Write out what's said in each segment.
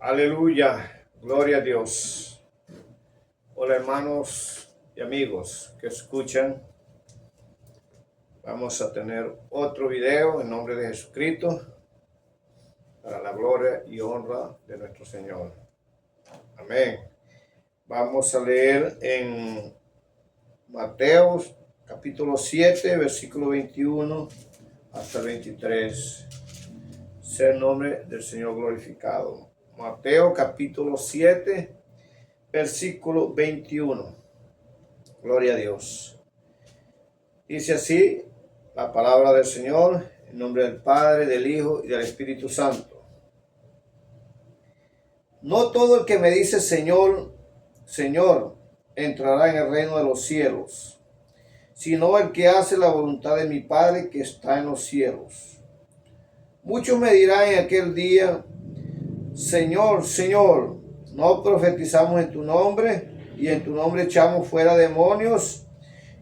Aleluya, gloria a Dios. Hola hermanos y amigos que escuchan. Vamos a tener otro video en nombre de Jesucristo para la gloria y honra de nuestro Señor. Amén. Vamos a leer en Mateo capítulo 7, versículo 21 hasta el 23. Sea el nombre del Señor glorificado. Mateo capítulo 7, versículo 21. Gloria a Dios. Dice así la palabra del Señor, en nombre del Padre, del Hijo y del Espíritu Santo. No todo el que me dice Señor, Señor, entrará en el reino de los cielos, sino el que hace la voluntad de mi Padre que está en los cielos. Muchos me dirán en aquel día: Señor, Señor, ¿no profetizamos en tu nombre? Y en tu nombre echamos fuera demonios,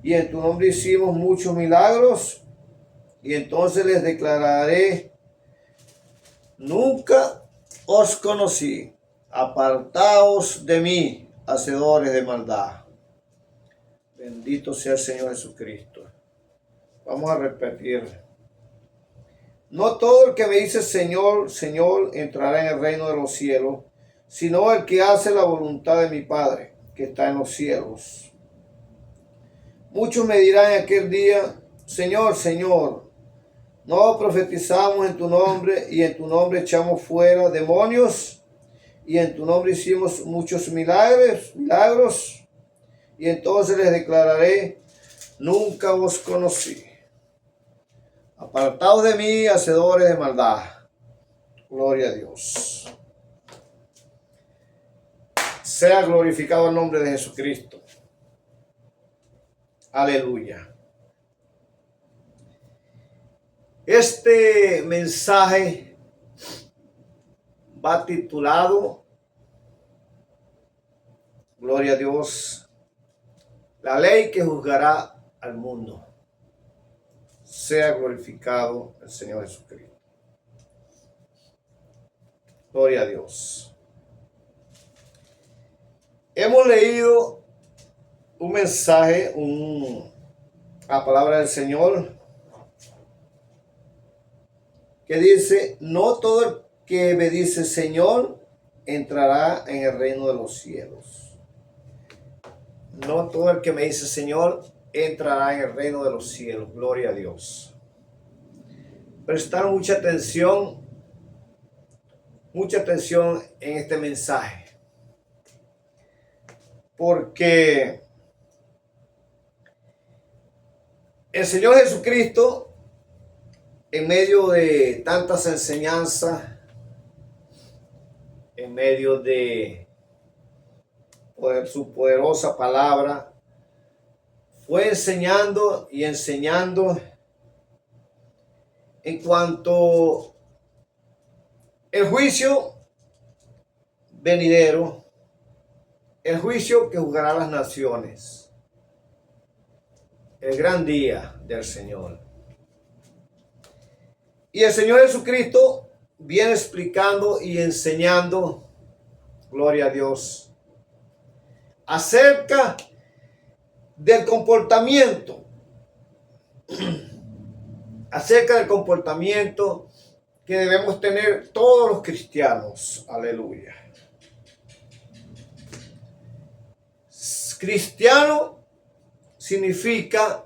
y en tu nombre hicimos muchos milagros. Y entonces les declararé: nunca os conocí. Apartaos de mí, hacedores de maldad. Bendito sea el Señor Jesucristo. Vamos a repetir. No todo el que me dice Señor, Señor, entrará en el reino de los cielos, sino el que hace la voluntad de mi Padre, que está en los cielos. Muchos me dirán en aquel día: Señor, Señor, ¿no profetizamos en tu nombre, y en tu nombre echamos fuera demonios, y en tu nombre hicimos muchos milagros? Y entonces les declararé: nunca os conocí. Apartaos de mí, hacedores de maldad. Gloria a Dios. Sea glorificado el nombre de Jesucristo. Aleluya. Este mensaje va titulado, gloria a Dios, la ley que juzgará al mundo. Sea glorificado el Señor Jesucristo. Gloria a Dios. Hemos leído un mensaje, la palabra del Señor, que dice: no todo el que me dice Señor entrará en el reino de los cielos. No todo el que me dice Señor entrará en el reino de los cielos. Gloria a Dios. Prestar mucha atención en este mensaje, porque el Señor Jesucristo, en medio de tantas enseñanzas, en medio de su poderosa palabra, fue enseñando y enseñando en cuanto el juicio venidero, el juicio que juzgará las naciones, el gran día del Señor. Y el Señor Jesucristo viene explicando y enseñando, gloria a Dios, acerca del comportamiento, que debemos tener todos los cristianos. Aleluya. Cristiano significa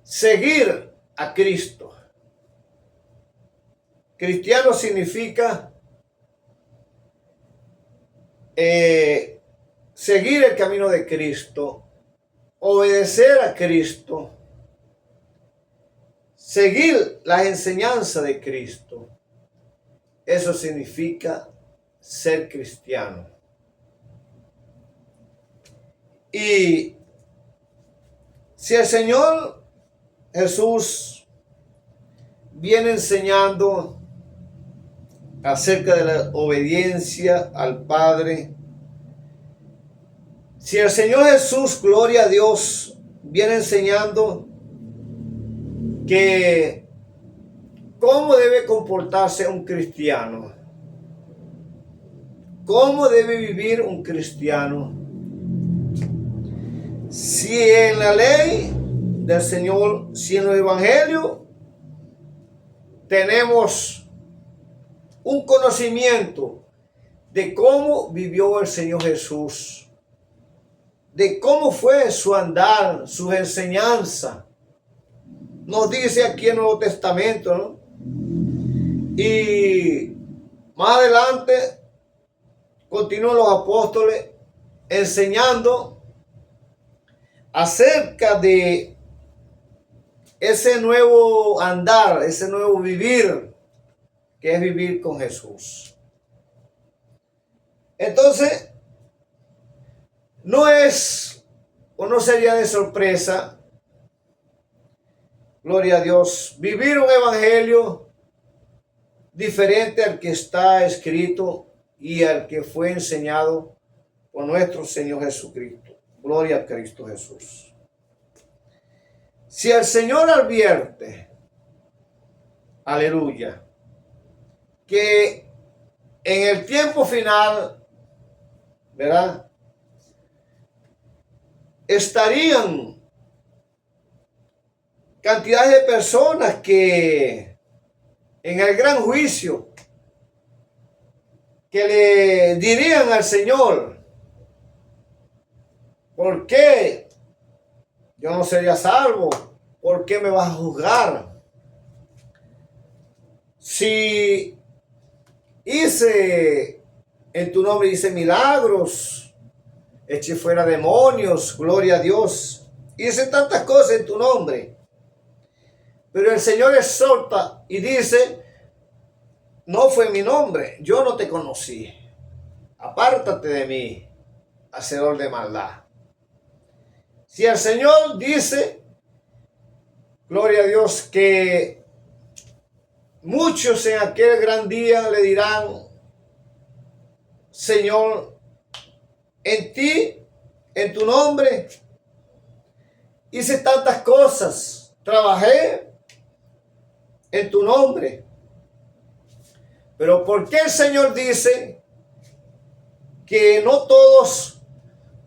seguir a Cristo. Cristiano significa seguir el camino de Cristo, obedecer a Cristo, seguir las enseñanzas de Cristo. Eso significa ser cristiano. Y si el Señor Jesús viene enseñando acerca de la obediencia al Padre, si el Señor Jesús, gloria a Dios, viene enseñando que cómo debe comportarse un cristiano, ¿Cómo debe vivir un cristiano? Si en la ley del Señor, si en el Evangelio tenemos un conocimiento de cómo vivió el Señor Jesús, de cómo fue su andar, su enseñanza. Nos dice aquí en el Nuevo Testamento, ¿no? Y más adelante continúan los apóstoles enseñando acerca de ese nuevo andar, ese nuevo vivir, que es vivir con Jesús. Entonces, no es o no sería de sorpresa, gloria a Dios, vivir un evangelio diferente al que está escrito y al que fue enseñado por nuestro Señor Jesucristo. Gloria a Cristo Jesús. Si el Señor advierte, aleluya, que en el tiempo final, ¿verdad?, estarían cantidades de personas que en el gran juicio que le dirían al Señor: ¿por qué yo no sería salvo? ¿Por qué me vas a juzgar? Si en tu nombre hice milagros, eché fuera demonios, gloria a Dios, hice tantas cosas en tu nombre. Pero el Señor exhorta y dice: no fue mi nombre, yo no te conocí. Apártate de mí, hacedor de maldad. Si el Señor dice, gloria a Dios, que muchos en aquel gran día le dirán: Señor, en ti, en tu nombre, hice tantas cosas, trabajé en tu nombre. Pero ¿por qué el Señor dice que no todos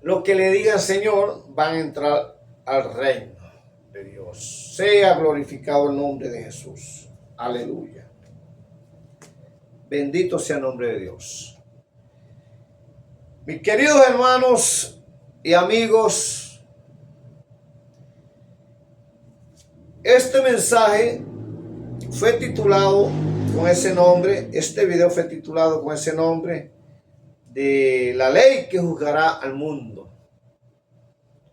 los que le digan Señor van a entrar al reino de Dios? Sea glorificado el nombre de Jesús. Aleluya. Bendito sea el nombre de Dios. Mis queridos hermanos y amigos, este mensaje fue titulado con ese nombre, este video fue titulado con ese nombre, de la ley que juzgará al mundo.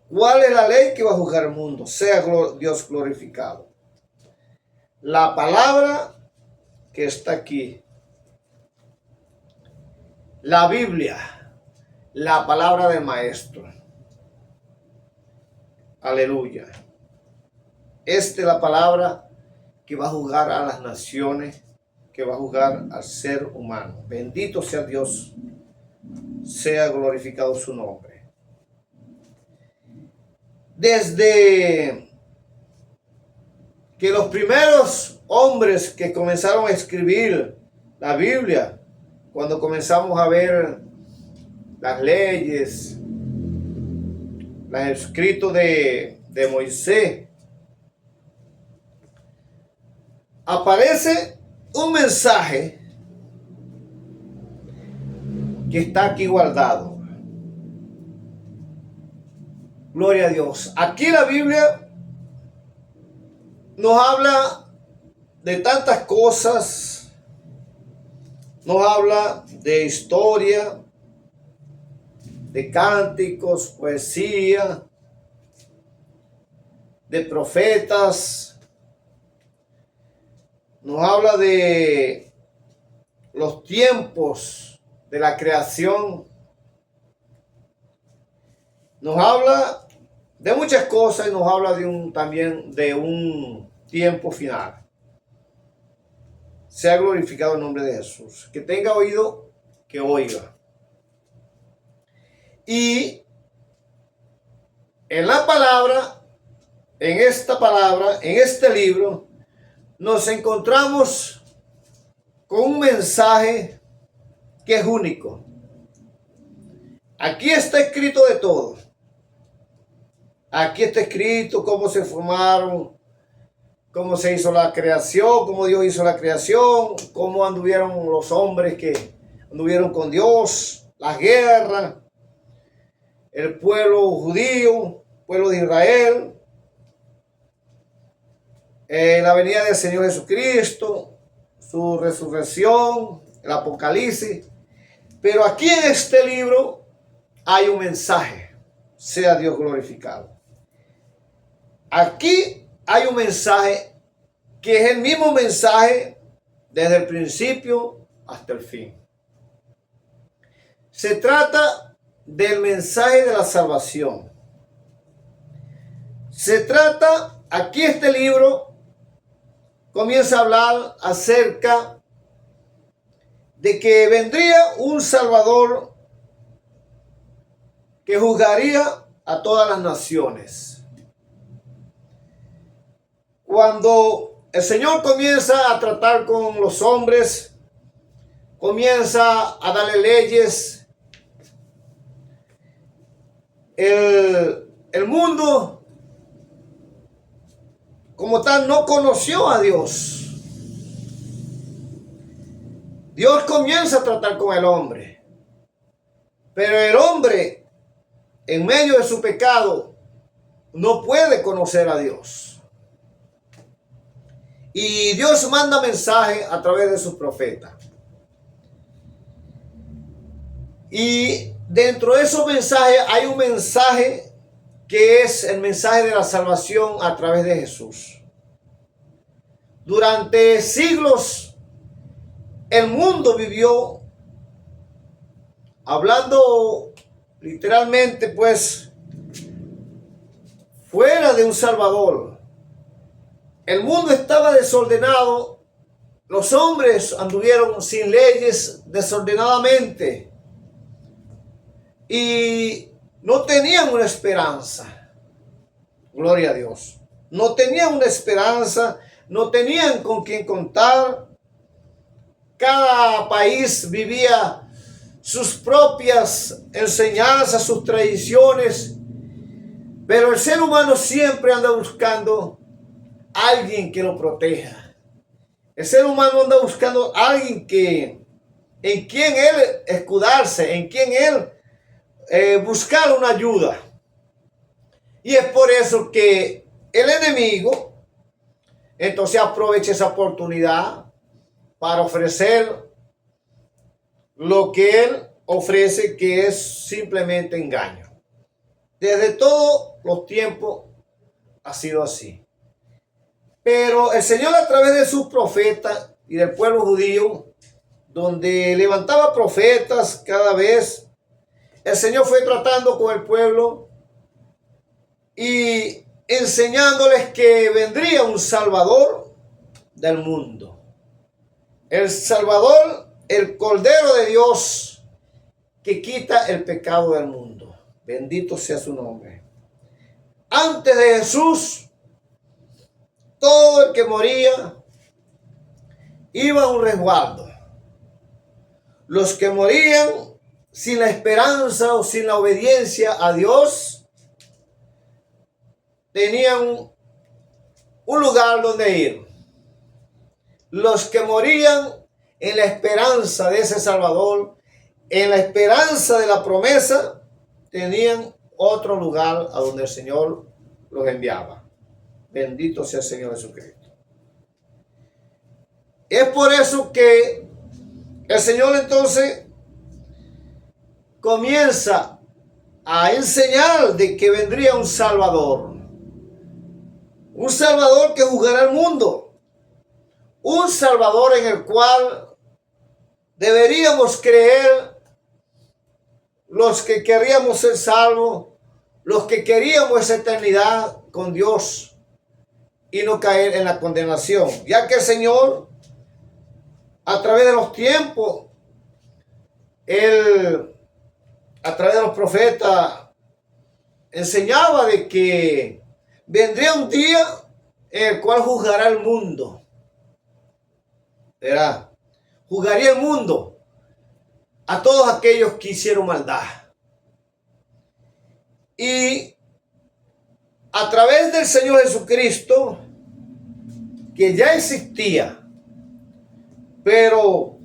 ¿Cuál es la ley que va a juzgar al mundo? Sea Dios glorificado. La palabra que está aquí, la Biblia, la palabra del Maestro. Aleluya. Esta es la palabra que va a juzgar a las naciones, que va a juzgar al ser humano. Bendito sea Dios, sea glorificado su nombre. Desde que los primeros hombres que comenzaron a escribir la Biblia, cuando comenzamos a ver las leyes, los escritos de Moisés, aparece un mensaje que está aquí guardado. Gloria a Dios. Aquí la Biblia nos habla de tantas cosas, nos habla de historia, de cánticos, poesía, de profetas, nos habla de los tiempos de la creación, nos habla de muchas cosas y nos habla también de un tiempo final. Sea glorificado el nombre de Jesús. Que tenga oído, que oiga. Y en la palabra, en esta palabra, en este libro, nos encontramos con un mensaje que es único. Aquí está escrito de todo. Aquí está escrito cómo se formaron, cómo se hizo la creación, cómo Dios hizo la creación, cómo anduvieron los hombres que anduvieron con Dios, las guerras, el pueblo judío, pueblo de Israel, la venida del Señor Jesucristo, su resurrección, el Apocalipsis. Pero aquí en este libro hay un mensaje, sea Dios glorificado. Aquí hay un mensaje que es el mismo mensaje desde el principio hasta el fin. Se trata del mensaje de la salvación. Se trata, aquí este libro comienza a hablar acerca de que vendría un Salvador que juzgaría a todas las naciones. Cuando el Señor comienza a tratar con los hombres, comienza a darle leyes, el mundo como tal no conoció a Dios. Dios comienza a tratar con el hombre, pero el hombre en medio de su pecado no puede conocer a Dios. Y Dios manda mensaje a través de sus profetas. Y dentro de esos mensajes hay un mensaje que es el mensaje de la salvación a través de Jesús. Durante siglos el mundo vivió hablando literalmente pues fuera de un Salvador. El mundo estaba desordenado, los hombres anduvieron sin leyes desordenadamente y no tenían una esperanza. Gloria a Dios. No tenían una esperanza, no tenían con quién contar. Cada país vivía sus propias enseñanzas, sus tradiciones, pero el ser humano siempre anda buscando alguien que lo proteja. El ser humano anda buscando alguien en quien él escudarse, en quien él buscar una ayuda. Y es por eso que el enemigo entonces aprovecha esa oportunidad para ofrecer lo que él ofrece, que es simplemente engaño. Desde todos los tiempos ha sido así. Pero el Señor, a través de sus profetas y del pueblo judío, donde levantaba profetas cada vez, el Señor fue tratando con el pueblo y enseñándoles que vendría un Salvador del mundo. El Salvador, el Cordero de Dios, que quita el pecado del mundo. Bendito sea su nombre. Antes de Jesús, todo el que moría iba a un resguardo. Los que morían sin la esperanza o sin la obediencia a Dios tenían un lugar donde ir. Los que morían en la esperanza de ese Salvador, en la esperanza de la promesa, tenían otro lugar a donde el Señor los enviaba. Bendito sea el Señor Jesucristo. Es por eso que el Señor entonces comienza a enseñar de que vendría un Salvador. Un Salvador que juzgará al mundo. Un Salvador en el cual deberíamos creer los que queríamos ser salvos, los que queríamos esa eternidad con Dios y no caer en la condenación, ya que el Señor, a través de los tiempos, Él, a través de los profetas, enseñaba de que vendría un día en el cual juzgará el mundo. Verá, juzgaría el mundo a todos aquellos que hicieron maldad. Y a través del Señor Jesucristo, que ya existía, pero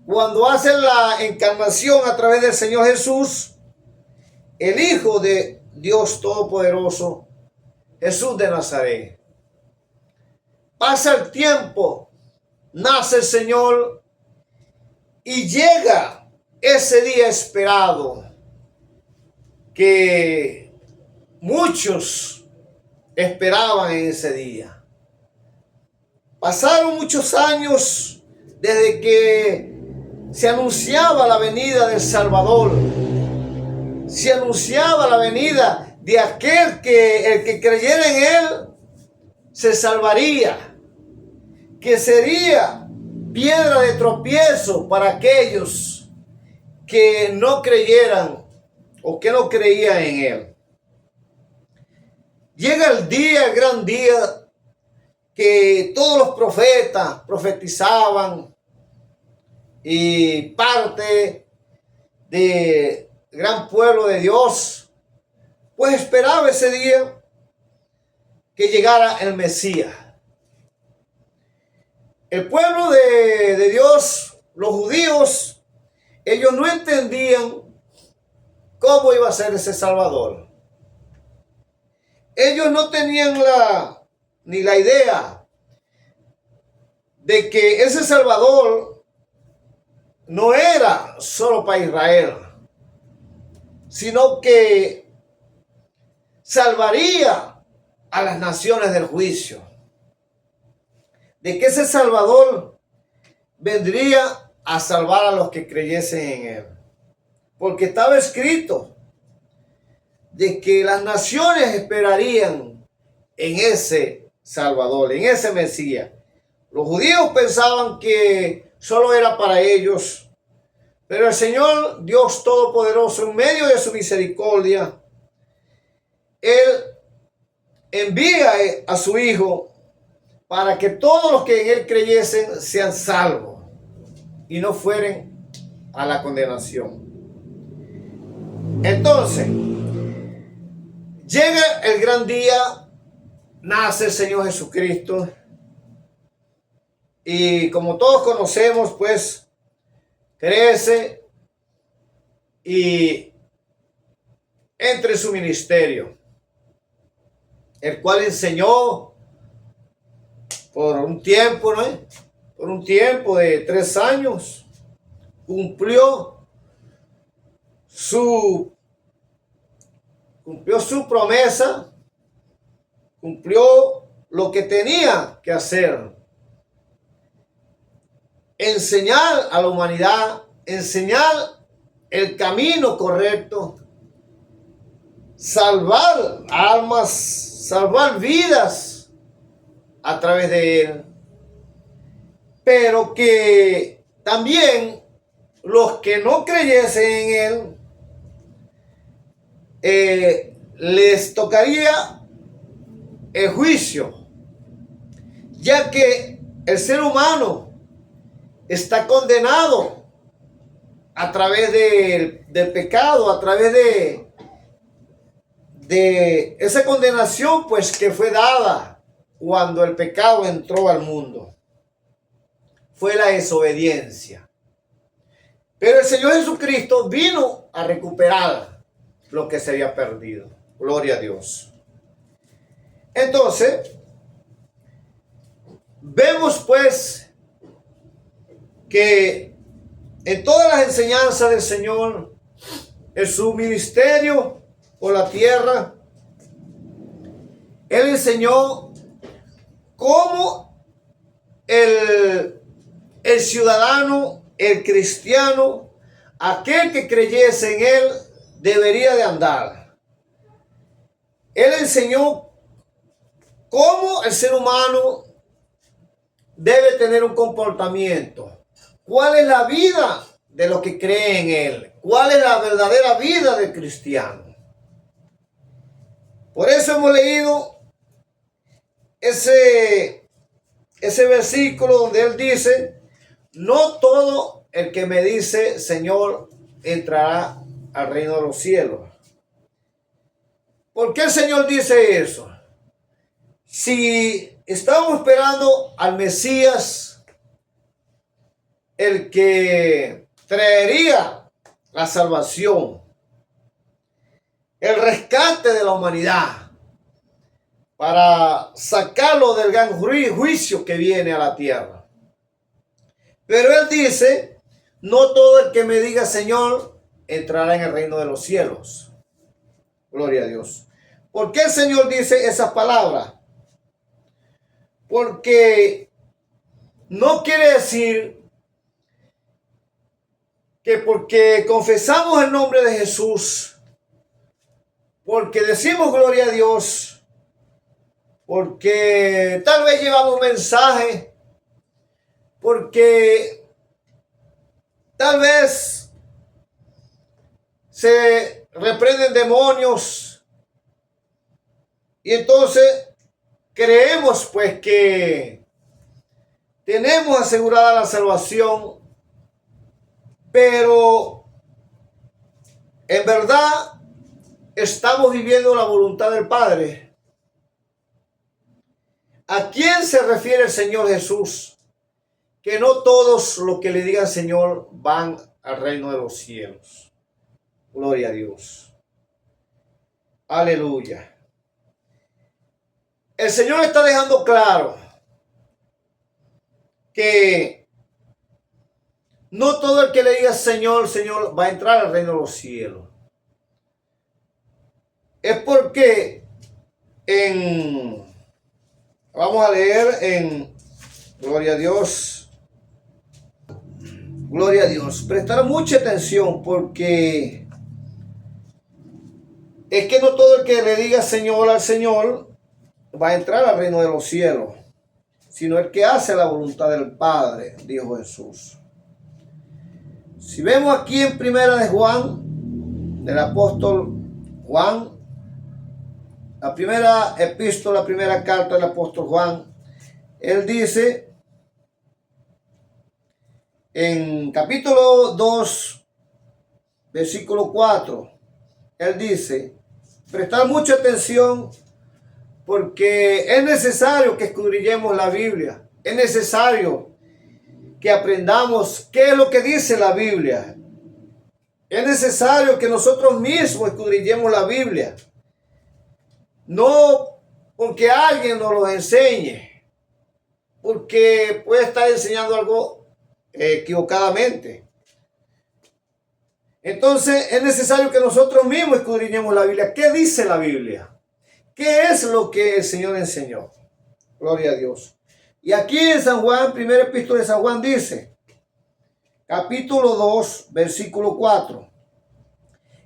cuando hacen la encarnación a través del Señor Jesús, el Hijo de Dios Todopoderoso, Jesús de Nazaret, pasa el tiempo, nace el Señor y llega ese día esperado que muchos esperaban en ese día. Pasaron muchos años desde que se anunciaba la venida del Salvador. Se anunciaba la venida de aquel que el que creyera en él se salvaría, que sería piedra de tropiezo para aquellos que no creyeran o que no creían en él. Llega el día, el gran día, que todos los profetas profetizaban y parte del gran pueblo de Dios, pues esperaba ese día que llegara el Mesías. El pueblo de Dios, los judíos, ellos no entendían cómo iba a ser ese Salvador. Ellos no tenían ni la idea de que ese Salvador no era solo para Israel, sino que salvaría a las naciones del juicio. De que ese Salvador vendría a salvar a los que creyesen en él. Porque estaba escrito de que las naciones esperarían en ese Salvador, en ese Mesías. Los judíos pensaban que solo era para ellos, pero el Señor Dios Todopoderoso, en medio de su misericordia, Él envía a su Hijo para que todos los que en Él creyesen sean salvos y no fueren a la condenación. Entonces, llega el gran día, nace el Señor Jesucristo y como todos conocemos, pues crece y entra en su ministerio, el cual enseñó por un tiempo, ¿no? Por un tiempo de 3 años, cumplió su promesa, cumplió lo que tenía que hacer. Enseñar a la humanidad, enseñar el camino correcto, salvar almas, salvar vidas a través de él. Pero que también los que no creyesen en él, les tocaría el juicio, ya que el ser humano está condenado a través del pecado, a través de esa condenación pues que fue dada cuando el pecado entró al mundo. Fue la desobediencia. Pero el Señor Jesucristo vino a recuperar lo que se había perdido. Gloria a Dios. Entonces, vemos pues que en todas las enseñanzas del Señor, en su ministerio por la tierra, Él enseñó cómo el ciudadano, el cristiano, aquel que creyese en Él, debería de andar. Él enseñó cómo el ser humano debe tener un comportamiento. ¿Cuál es la vida de los que creen en Él? ¿Cuál es la verdadera vida del cristiano? Por eso hemos leído ese versículo donde Él dice: no todo el que me dice Señor entrará al reino de los cielos, ¿Por qué el Señor dice eso? Si estamos esperando al Mesías, el que traería la salvación, el rescate de la humanidad, para sacarlo del gran juicio que viene a la tierra. Pero Él dice, no todo el que me diga Señor entrará en el reino de los cielos. Gloria a Dios. ¿Por qué el Señor dice esas palabras? Porque no quiere decir que porque confesamos el nombre de Jesús, porque decimos gloria a Dios, porque tal vez llevamos un mensaje, porque tal vez se reprenden demonios y entonces creemos pues que tenemos asegurada la salvación, pero en verdad estamos viviendo la voluntad del Padre. ¿A quién se refiere el Señor Jesús? Que no todos los que le digan Señor van al reino de los cielos. Gloria a Dios. Aleluya. El Señor está dejando claro que no todo el que le diga Señor, Señor va a entrar al reino de los cielos. Es porque vamos a leer en Gloria a Dios. Gloria a Dios. Prestar mucha atención porque es que no todo el que le diga Señor al Señor va a entrar al reino de los cielos, sino el que hace la voluntad del Padre, dijo Jesús. Si vemos aquí en Primera de Juan, del apóstol Juan, la primera epístola, la primera carta del apóstol Juan, él dice en capítulo 2, versículo 4, él dice, prestar mucha atención porque es necesario que escudriñemos la Biblia, es necesario que aprendamos qué es lo que dice la Biblia, es necesario que nosotros mismos escudriñemos la Biblia, no porque alguien nos lo enseñe, porque puede estar enseñando algo equivocadamente. Entonces es necesario que nosotros mismos escudriñemos la Biblia. ¿Qué dice la Biblia? ¿Qué es lo que el Señor enseñó? Gloria a Dios. Y aquí en San Juan, primera epístola de San Juan dice, capítulo 2, versículo 4.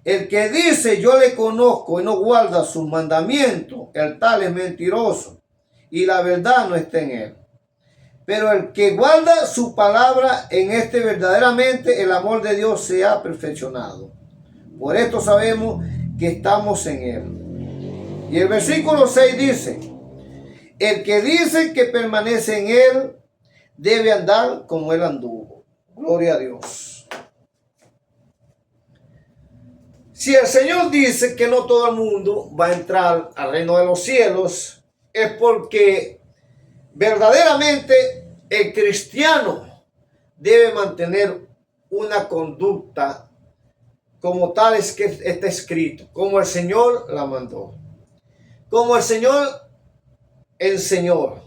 El que dice yo le conozco y no guarda sus mandamientos, el tal es mentiroso y la verdad no está en él. Pero el que guarda su palabra, en este verdaderamente el amor de Dios se ha perfeccionado. Por esto sabemos que estamos en él. Y el versículo 6 dice, el que dice que permanece en él debe andar como él anduvo. Gloria a Dios. Si el Señor dice que no todo el mundo va a entrar al reino de los cielos, es porque verdaderamente el cristiano debe mantener una conducta como tal es que está escrito, como el Señor la mandó, como el Señor enseñó.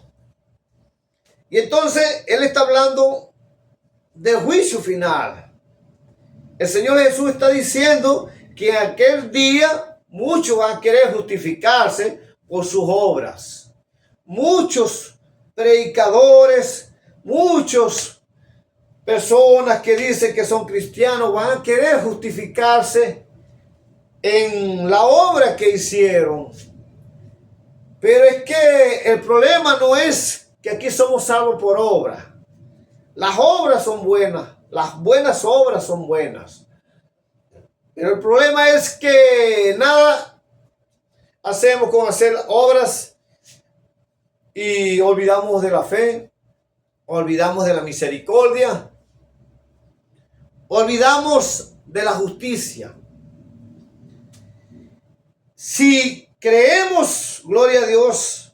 Y entonces Él está hablando del juicio final. El Señor Jesús está diciendo que en aquel día muchos van a querer justificarse por sus obras. Muchos predicadores, muchas personas que dicen que son cristianos van a querer justificarse en la obra que hicieron. Pero es que el problema no es que aquí somos salvos por obra. Las obras son buenas, las buenas obras son buenas. Pero el problema es que nada hacemos con hacer obras y olvidamos de la fe, olvidamos de la misericordia, olvidamos de la justicia. Si creemos, gloria a Dios,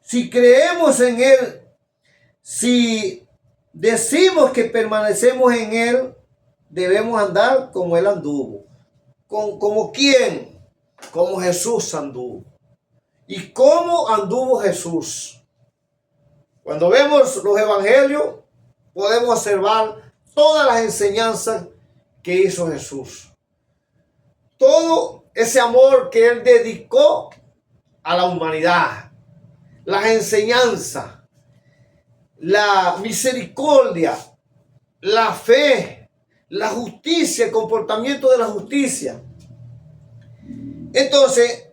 si creemos en Él, si decimos que permanecemos en Él, debemos andar como Él anduvo. ¿Como quién? Como Jesús anduvo. ¿Y cómo anduvo Jesús? Cuando vemos los evangelios, podemos observar todas las enseñanzas que hizo Jesús. Todo ese amor que Él dedicó a la humanidad. Las enseñanzas, la misericordia, la fe, la justicia, el comportamiento de la justicia. Entonces,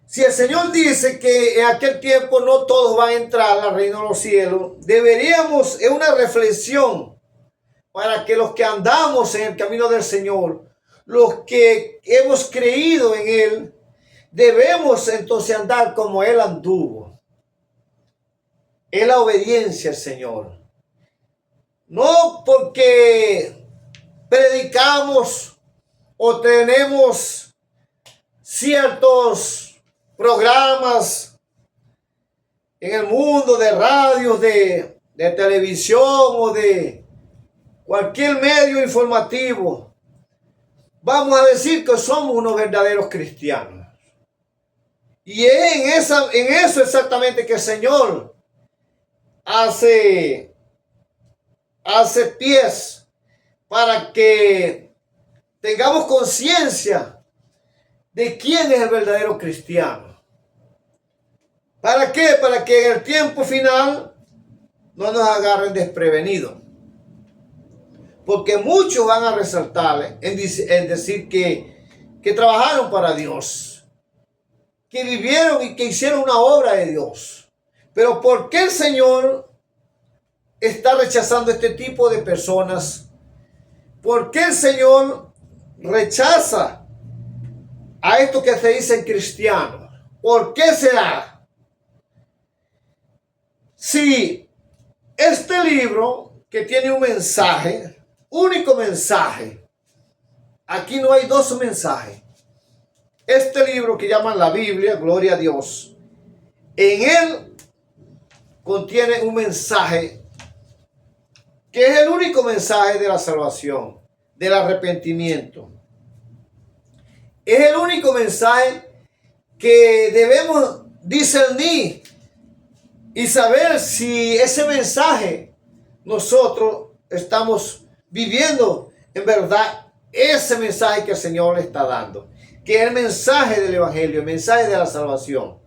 si el Señor dice que en aquel tiempo no todos van a entrar al reino de los cielos, deberíamos, es una reflexión para que los que andamos en el camino del Señor, los que hemos creído en Él, debemos entonces andar como Él anduvo. Es la obediencia al Señor. No porque predicamos o tenemos ciertos programas en el mundo de radio, de televisión o de cualquier medio informativo, vamos a decir que somos unos verdaderos cristianos. Y es en eso exactamente que el Señor hace pies para que tengamos conciencia de quién es el verdadero cristiano. ¿Para qué? Para que en el tiempo final no nos agarren desprevenidos. Porque muchos van a resaltar en decir que trabajaron para Dios, que vivieron y que hicieron una obra de Dios. Pero ¿por qué el Señor está rechazando este tipo de personas? ¿Por qué el Señor rechaza a estos que se dicen cristianos? ¿Por qué será? Si este libro que tiene un mensaje, único mensaje, aquí no hay dos mensajes. Este libro que llaman la Biblia, gloria a Dios, en él contiene un mensaje que es el único mensaje de la salvación, del arrepentimiento. Es el único mensaje que debemos discernir y saber si ese mensaje nosotros estamos viviendo en verdad ese mensaje que el Señor le está dando, que es el mensaje del Evangelio, el mensaje de la salvación.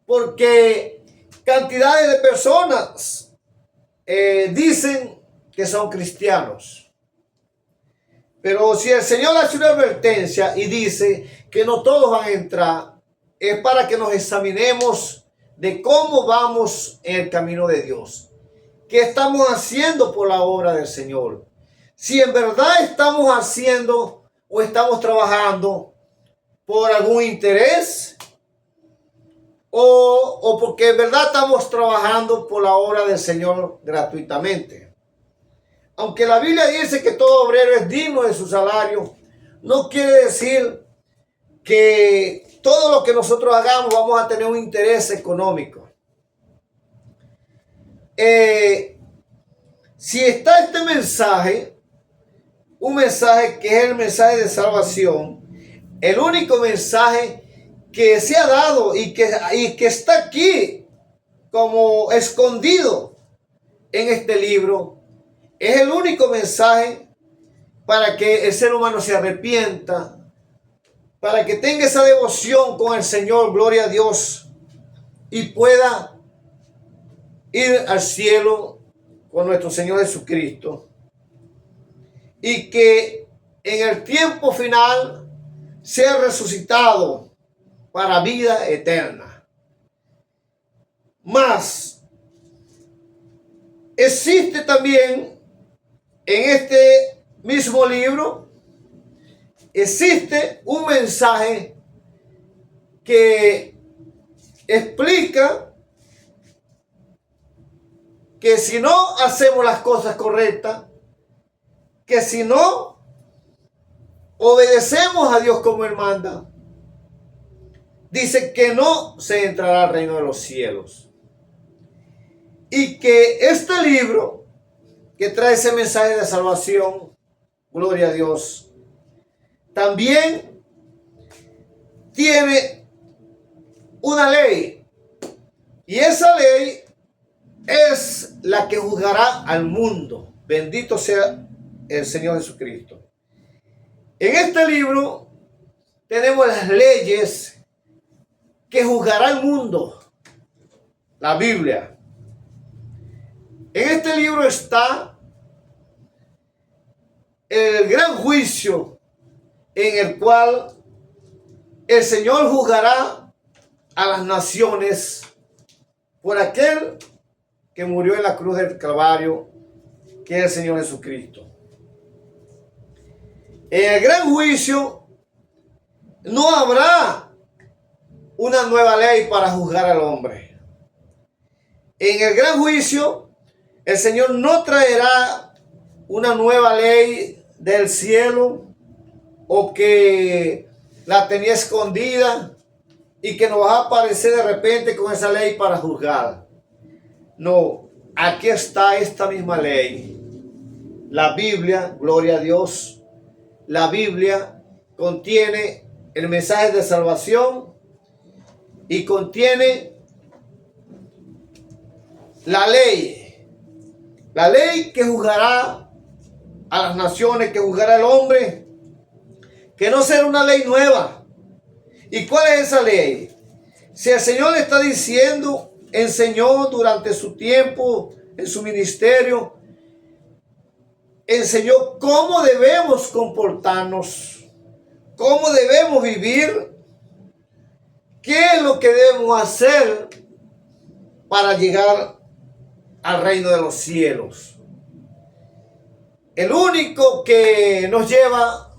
Porque cantidades de personas dicen que son cristianos. Pero si el Señor hace una advertencia y dice que no todos van a entrar, es para que nos examinemos de cómo vamos en el camino de Dios. ¿Qué estamos haciendo por la obra del Señor? Si en verdad estamos haciendo o estamos trabajando por algún interés o porque en verdad estamos trabajando por la obra del Señor gratuitamente. Aunque la Biblia dice que todo obrero es digno de su salario, no quiere decir que todo lo que nosotros hagamos vamos a tener un interés económico. Si está este mensaje, un mensaje que es el mensaje de salvación, el único mensaje que se ha dado y que está aquí como escondido en este libro, es el único mensaje para que el ser humano se arrepienta, para que tenga esa devoción con el Señor, gloria a Dios, y pueda ir al cielo con nuestro Señor Jesucristo. Y que en el tiempo final sea resucitado para vida eterna. Mas existe también en este mismo libro, existe un mensaje que explica que si no hacemos las cosas correctas, que si no obedecemos a Dios como Él manda, dice que no se entrará al reino de los cielos. Y que este libro que trae ese mensaje de salvación, gloria a Dios, también tiene una ley. Y esa ley es la que juzgará al mundo. Bendito sea el Señor Jesucristo. En este libro tenemos las leyes que juzgará al mundo. La Biblia. En este libro está el gran juicio en el cual el Señor juzgará a las naciones por aquel que murió en la cruz del Calvario, que es el Señor Jesucristo. En el gran juicio no habrá una nueva ley para juzgar al hombre. En el gran juicio el Señor no traerá una nueva ley del cielo o que la tenía escondida y que nos va a aparecer de repente con esa ley para juzgar. No, aquí está esta misma ley. La Biblia, gloria a Dios, la Biblia contiene el mensaje de salvación y contiene la ley que juzgará a las naciones, que juzgará al hombre, que no será una ley nueva. ¿Y cuál es esa ley? Si el Señor le está diciendo, enseñó durante su tiempo en su ministerio, enseñó cómo debemos comportarnos, cómo debemos vivir, qué es lo que debemos hacer para llegar al reino de los cielos. El único que nos lleva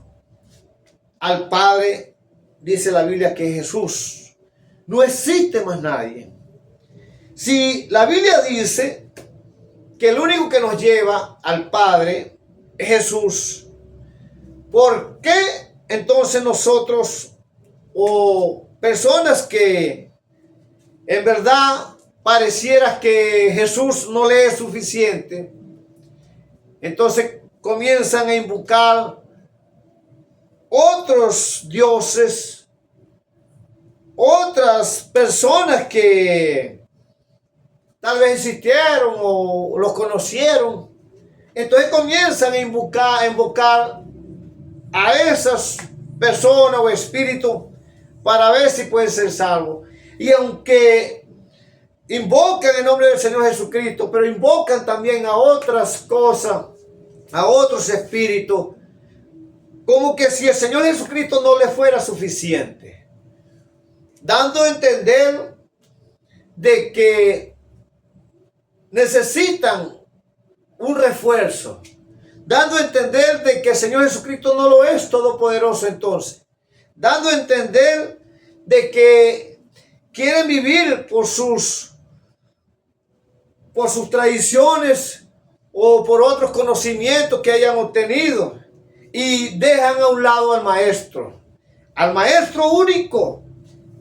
al Padre, dice la Biblia, que es Jesús. No existe más nadie. Si la Biblia dice que el único que nos lleva al Padre es Jesús, ¿por qué entonces nosotros o personas que en verdad pareciera que Jesús no le es suficiente, entonces comienzan a invocar otros dioses, otras personas que tal vez existieron o los conocieron? Entonces comienzan a invocar a esas personas o espíritus para ver si pueden ser salvos. Y aunque invocan el nombre del Señor Jesucristo, pero invocan también a otras cosas, a otros espíritus, como que si el Señor Jesucristo no le fuera suficiente, dando a entender de que necesitan un refuerzo, dando a entender de que el Señor Jesucristo no lo es todopoderoso, entonces, dando a entender de que quieren vivir por sus tradiciones o por otros conocimientos que hayan obtenido y dejan a un lado al maestro único,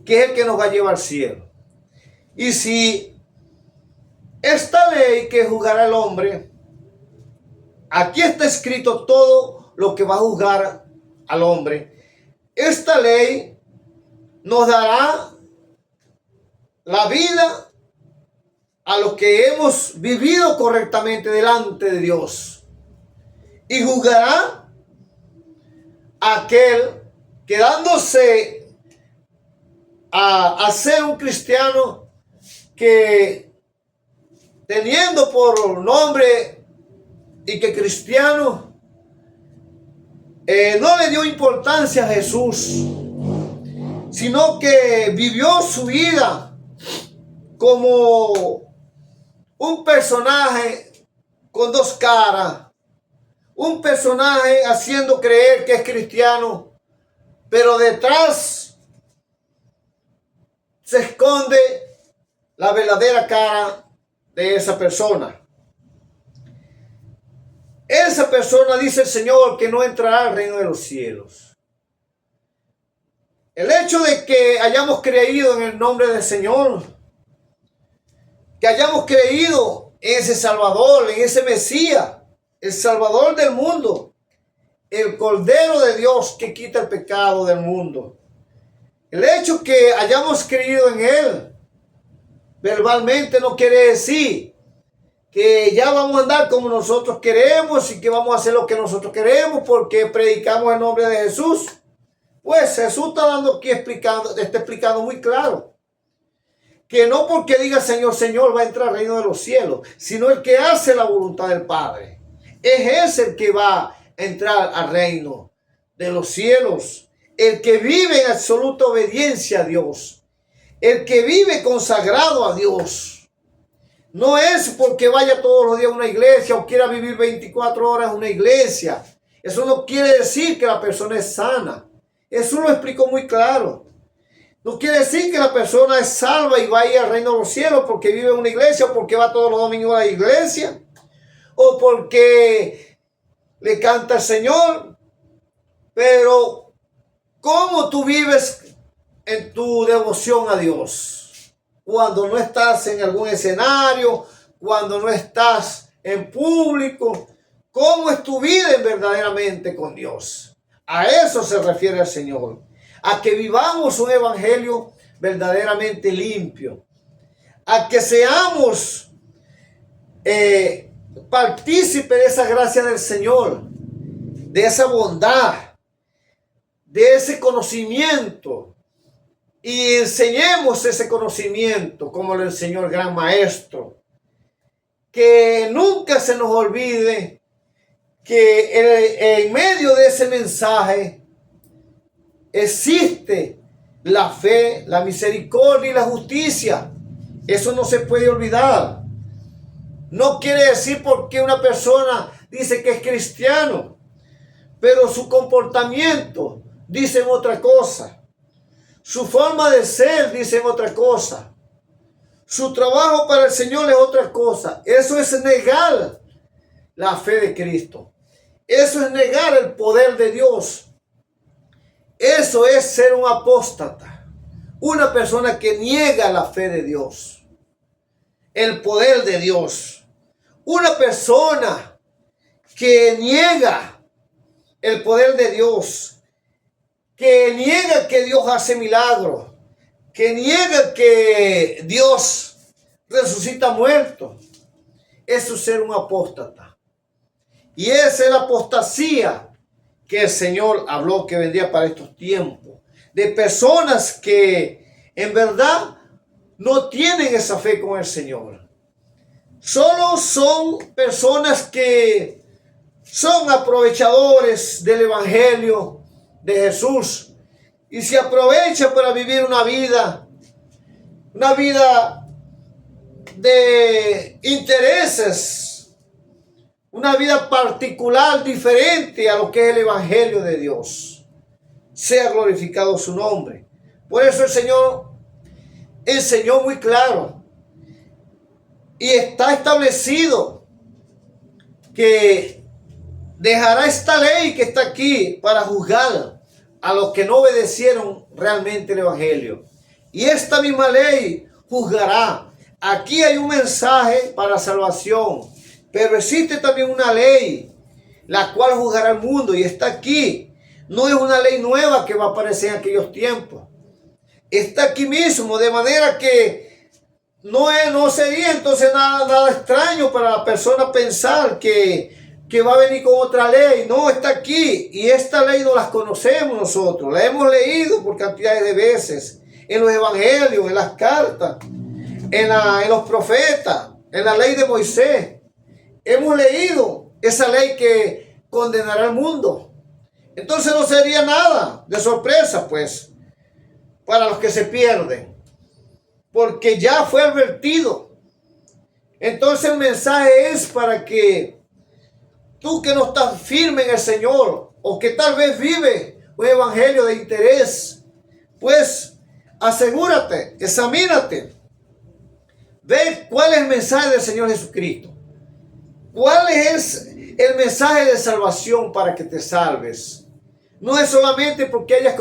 que es el que nos va a llevar al cielo. Y si esta ley que juzgará al hombre, aquí está escrito todo lo que va a juzgar al hombre. Esta ley nos dará la vida a los que hemos vivido correctamente delante de Dios, y juzgará a aquel que, dándose a ser un cristiano, que teniendo por nombre y que cristiano, no le dio importancia a Jesús, sino que vivió su vida como un personaje con dos caras, un personaje haciendo creer que es cristiano, pero detrás se esconde la verdadera cara de esa persona. Esa persona, dice el Señor, que no entrará al reino de los cielos. El hecho de que hayamos creído en el nombre del Señor, que hayamos creído en ese Salvador, en ese Mesías, el Salvador del mundo, el Cordero de Dios que quita el pecado del mundo. El hecho que hayamos creído en Él verbalmente no quiere decir que ya vamos a andar como nosotros queremos y que vamos a hacer lo que nosotros queremos porque predicamos el nombre de Jesús. Pues Jesús está dando aquí está explicando muy claro que no porque diga Señor, Señor va a entrar al reino de los cielos, sino el que hace la voluntad del Padre. Es ese el que va a entrar al reino de los cielos, el que vive en absoluta obediencia a Dios, el que vive consagrado a Dios. No es porque vaya todos los días a una iglesia o quiera vivir 24 horas en una iglesia. Eso no quiere decir que la persona es sana. Eso lo explicó muy claro. No quiere decir que la persona es salva y va a ir al reino de los cielos porque vive en una iglesia o porque va todos los domingos a la iglesia o porque le canta al Señor. Pero ¿cómo tú vives en tu devoción a Dios? Cuando no estás en algún escenario, cuando no estás en público, ¿cómo es tu vida verdaderamente con Dios? A eso se refiere el Señor, a que vivamos un evangelio verdaderamente limpio, a que seamos partícipes de esa gracia del Señor, de esa bondad, de ese conocimiento, y enseñemos ese conocimiento como lo enseñó el gran maestro. Que nunca se nos olvide que en medio de ese mensaje existe la fe, la misericordia y la justicia. Eso no se puede olvidar. No quiere decir porque una persona dice que es cristiano, pero su comportamiento dice otra cosa. Su forma de ser dice otra cosa. Su trabajo para el Señor es otra cosa. Eso es negar la fe de Cristo. Eso es negar el poder de Dios. Eso es ser un apóstata. Una persona que niega la fe de Dios. El poder de Dios. Una persona que niega el poder de Dios. Que niega que Dios hace milagros. Que niega que Dios resucita muertos. Eso es ser un apóstata. Y esa es la apostasía que el Señor habló que vendría para estos tiempos. De personas que en verdad no tienen esa fe con el Señor. Solo son personas que son aprovechadores del Evangelio de Jesús y se aprovechan para vivir una vida de intereses, una vida particular diferente a lo que es el Evangelio de Dios. Sea glorificado su nombre. Por eso el Señor enseñó muy claro y está establecido que dejará esta ley que está aquí para juzgar a los que no obedecieron realmente el Evangelio. Y esta misma ley juzgará. Aquí hay un mensaje para salvación, pero existe también una ley, la cual juzgará al mundo y está aquí. No es una ley nueva que va a aparecer en aquellos tiempos. Está aquí mismo, de manera que no sería entonces nada extraño para la persona pensar que va a venir con otra ley. No, está aquí. Y esta ley no las conocemos nosotros. La hemos leído por cantidades de veces. En los evangelios, en las cartas, en los profetas, en la ley de Moisés. Hemos leído esa ley que condenará al mundo. Entonces no sería nada de sorpresa, pues, para los que se pierden. Porque ya fue advertido. Entonces el mensaje es para que tú que no estás firme en el Señor o que tal vez vive un evangelio de interés, pues asegúrate, examínate, ve cuál es el mensaje del Señor Jesucristo, cuál es el mensaje de salvación para que te salves. No es solamente porque hayas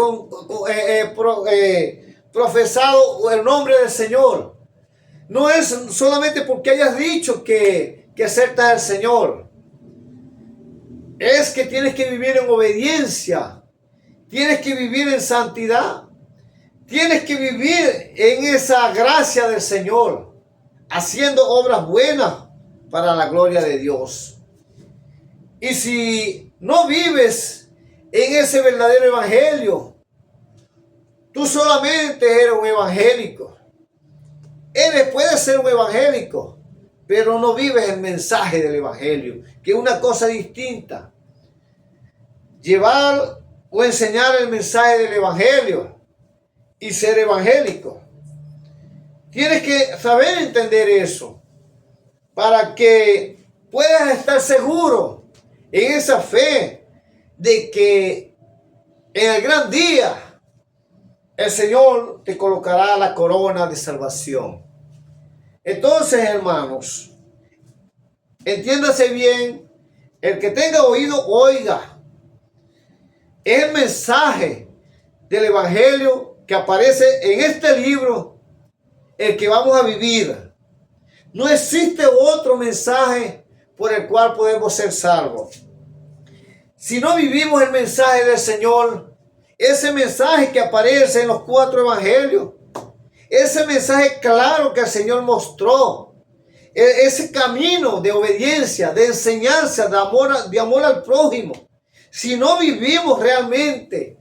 profesado el nombre del Señor. No es solamente porque hayas dicho que aceptas al Señor. Es que tienes que vivir en obediencia. Tienes que vivir en santidad. Tienes que vivir en esa gracia del Señor, haciendo obras buenas para la gloria de Dios. Y si no vives en ese verdadero evangelio, tú solamente eres un evangélico. Puedes ser un evangélico, pero no vives el mensaje del evangelio, que es una cosa distinta. Llevar o enseñar el mensaje del evangelio y ser evangélico. Tienes que saber entender eso para que puedas estar seguro en esa fe de que en el gran día el Señor te colocará la corona de salvación. Entonces, hermanos, entiéndase bien, el que tenga oído, oiga. Es el mensaje del evangelio que aparece en este libro, el que vamos a vivir. No existe otro mensaje por el cual podemos ser salvos. Si no vivimos el mensaje del Señor, ese mensaje que aparece en los 4 evangelios, ese mensaje claro que el Señor mostró, ese camino de obediencia, de enseñanza, de amor al prójimo, si no vivimos realmente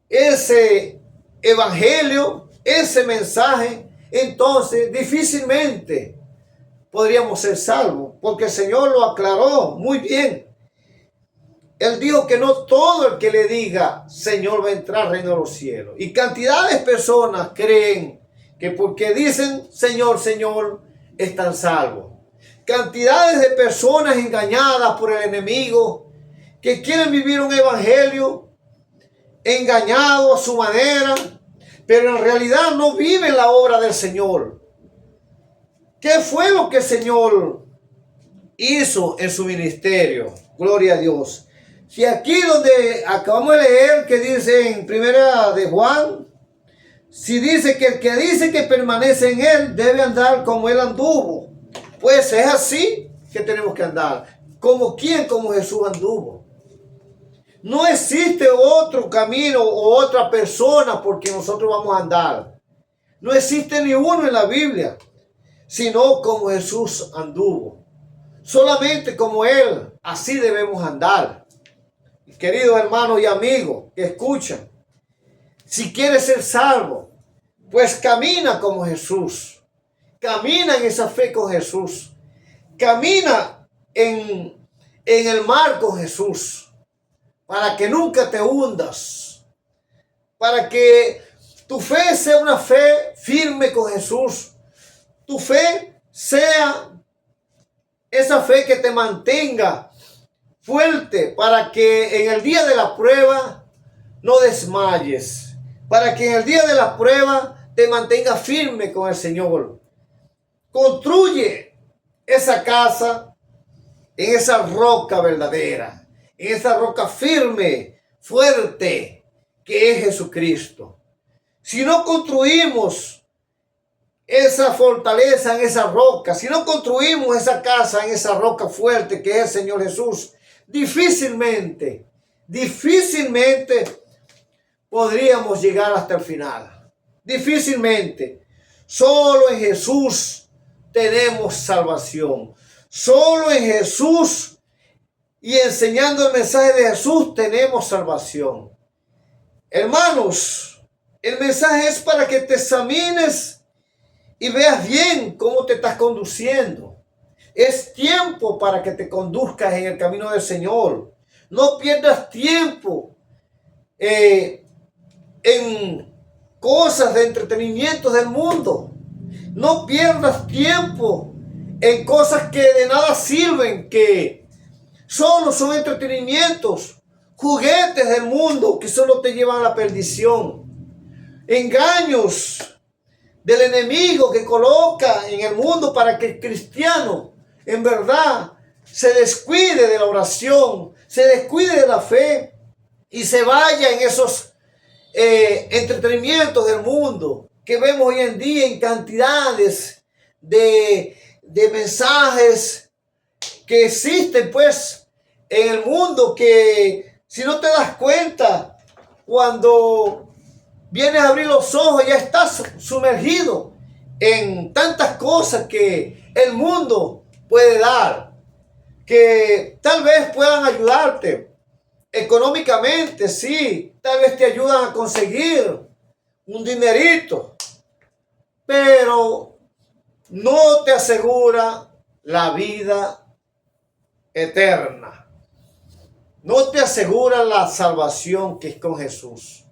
ese evangelio, ese mensaje, entonces difícilmente podríamos ser salvos, porque el Señor lo aclaró muy bien. Él dijo que no todo el que le diga Señor va a entrar al reino de los cielos. Y cantidad de personas creen que porque dicen Señor, Señor, están salvos. Cantidades de personas engañadas por el enemigo que quieren vivir un evangelio engañado a su manera, pero en realidad no viven la obra del Señor. ¿Qué fue lo que el Señor hizo en su ministerio? Gloria a Dios. Si aquí donde acabamos de leer que dice en primera de Juan, si dice que el que dice que permanece en él debe andar como él anduvo, pues es así que tenemos que andar. ¿Como quién? Como Jesús anduvo. No existe otro camino o otra persona por quien nosotros vamos a andar. No existe ni uno en la Biblia, sino como Jesús anduvo. Solamente como Él, así debemos andar. Queridos hermanos y amigos que escuchan, si quieres ser salvo, pues camina como Jesús. Camina en esa fe con Jesús. Camina en el mar con Jesús. Para que nunca te hundas. Para que tu fe sea una fe firme con Jesús. Tu fe sea esa fe que te mantenga fuerte para que en el día de la prueba no desmayes. Para que en el día de la prueba te mantengas firme con el Señor. Construye esa casa en esa roca verdadera, en esa roca firme, fuerte, que es Jesucristo. Si no construimos esa fortaleza en esa roca, si no construimos esa casa en esa roca fuerte que es el Señor Jesús, difícilmente podríamos llegar hasta el final. Difícilmente. Solo en Jesús tenemos salvación. Solo en Jesús y enseñando el mensaje de Jesús tenemos salvación. Hermanos, el mensaje es para que te examines y veas bien cómo te estás conduciendo. Es tiempo para que te conduzcas en el camino del Señor. No pierdas tiempo en cosas de entretenimiento del mundo. No pierdas tiempo en cosas que de nada sirven, que solo son entretenimientos, juguetes del mundo que solo te llevan a la perdición. Engaños del enemigo que coloca en el mundo para que el cristiano en verdad se descuide de la oración, se descuide de la fe y se vaya en esos entretenimientos del mundo que vemos hoy en día en cantidades de mensajes que existen pues en el mundo, que si no te das cuenta, cuando vienes a abrir los ojos ya estás sumergido en tantas cosas que el mundo puede dar, que tal vez puedan ayudarte económicamente, sí, tal vez te ayudan a conseguir un dinerito, pero no te asegura la vida eterna. No te asegura la salvación que es con Jesús.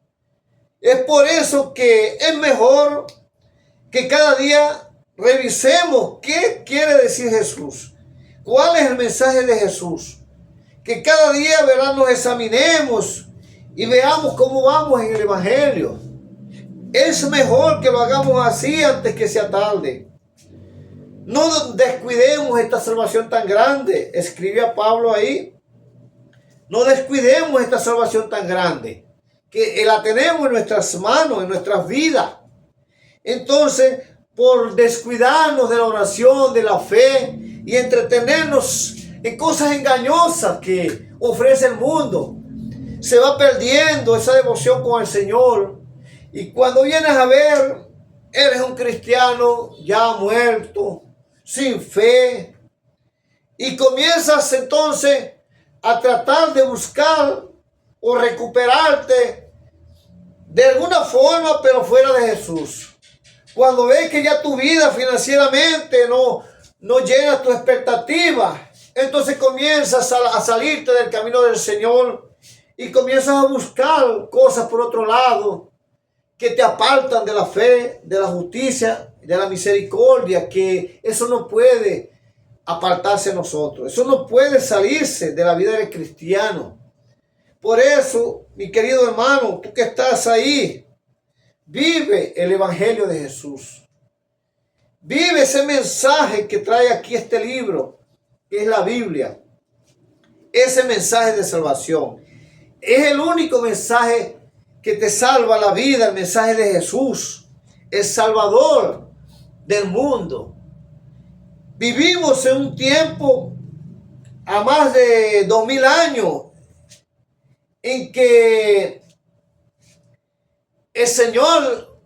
Es por eso que es mejor que cada día revisemos qué quiere decir Jesús. ¿Cuál es el mensaje de Jesús? Que cada día, ¿verdad?, nos examinemos y veamos cómo vamos en el Evangelio. Es mejor que lo hagamos así antes que sea tarde. No descuidemos esta salvación tan grande. Escribía Pablo ahí. No descuidemos esta salvación tan grande, que la tenemos en nuestras manos, en nuestras vidas. Entonces, por descuidarnos de la oración, de la fe y entretenernos en cosas engañosas que ofrece el mundo, se va perdiendo esa devoción con el Señor. Y cuando vienes a ver, eres un cristiano ya muerto, sin fe, y comienzas entonces a tratar de buscar o recuperarte de alguna forma, pero fuera de Jesús. Cuando ves que ya tu vida financieramente no llena tu expectativa, entonces comienzas a salirte del camino del Señor y comienzas a buscar cosas por otro lado que te apartan de la fe, de la justicia, de la misericordia, que eso no puede apartarse de nosotros. Eso no puede salirse de la vida del cristiano. Por eso, mi querido hermano, tú que estás ahí, vive el Evangelio de Jesús. Vive ese mensaje que trae aquí este libro, que es la Biblia. Ese mensaje de salvación. Es el único mensaje que te salva la vida, el mensaje de Jesús, el Salvador del mundo. Vivimos en un tiempo a más de 2000 años en que el Señor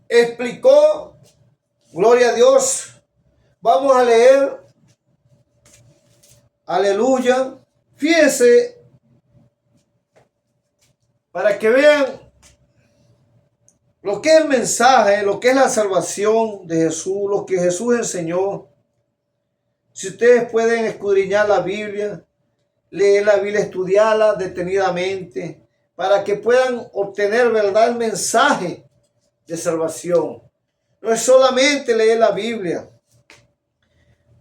explicó, gloria a Dios. Vamos a leer, aleluya. Fíjense, para que vean lo que es el mensaje, lo que es la salvación de Jesús, lo que Jesús enseñó. Si ustedes pueden escudriñar la Biblia, leer la Biblia, estudiarla detenidamente, para que puedan obtener, ¿verdad?, el mensaje de salvación. No es solamente leer la Biblia.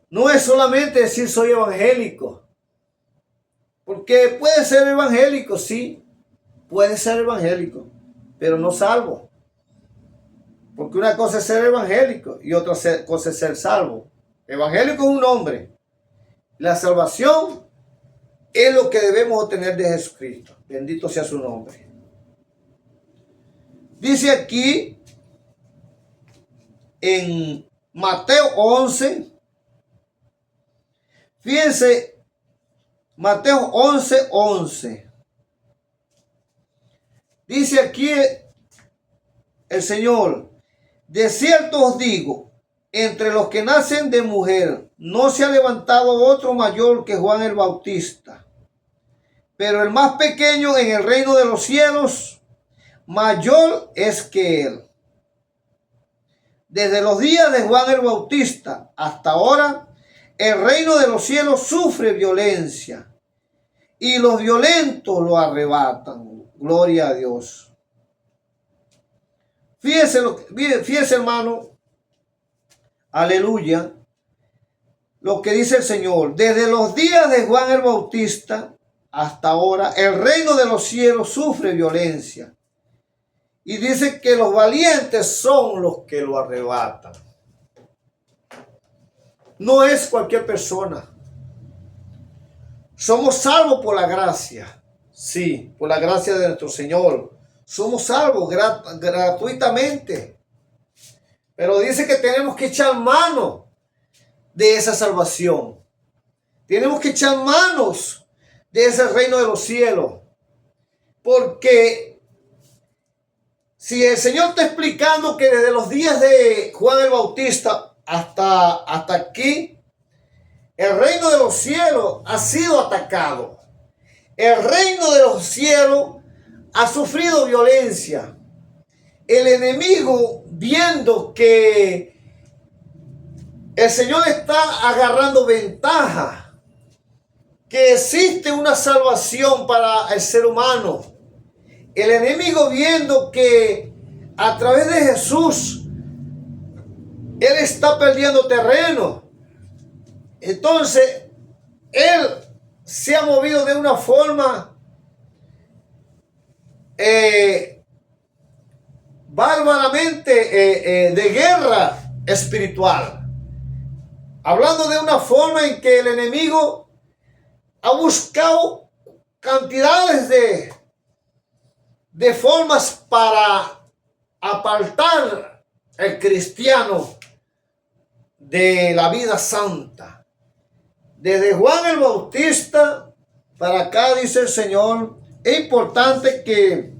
No es solamente decir soy evangélico. Porque puede ser evangélico, sí. Puede ser evangélico, pero no salvo. Porque una cosa es ser evangélico y otra cosa es ser salvo. Evangélico es un nombre. La salvación es lo que debemos obtener de Jesucristo. Bendito sea su nombre. Dice aquí en Mateo 11. Fíjense, Mateo 11:11. Dice aquí el Señor: de cierto os digo, entre los que nacen de mujer no se ha levantado otro mayor que Juan el Bautista, pero el más pequeño en el reino de los cielos mayor es que él. Desde los días de Juan el Bautista hasta ahora, el reino de los cielos sufre violencia y los violentos lo arrebatan. Gloria a Dios. Fíjese, hermano, aleluya, lo que dice el Señor. Desde los días de Juan el Bautista hasta ahora, el reino de los cielos sufre violencia. Y dice que los valientes son los que lo arrebatan. No es cualquier persona. Somos salvos por la gracia. Sí, por la gracia de nuestro Señor. Somos salvos gratuitamente. Pero dice que tenemos que echar mano de esa salvación. Tenemos que echar manos de ese reino de los cielos. Porque si el Señor está explicando que desde los días de Juan el Bautista hasta aquí, el reino de los cielos ha sido atacado. El reino de los cielos ha sufrido violencia. El enemigo, viendo que el Señor está agarrando ventaja, que existe una salvación para el ser humano, el enemigo viendo que a través de Jesús él está perdiendo terreno, entonces él se ha movido de una forma bárbaramente de guerra espiritual, hablando de una forma en que el enemigo ha buscado cantidades de formas para apartar al cristiano de la vida santa. Desde Juan el Bautista para acá, dice el Señor, es importante que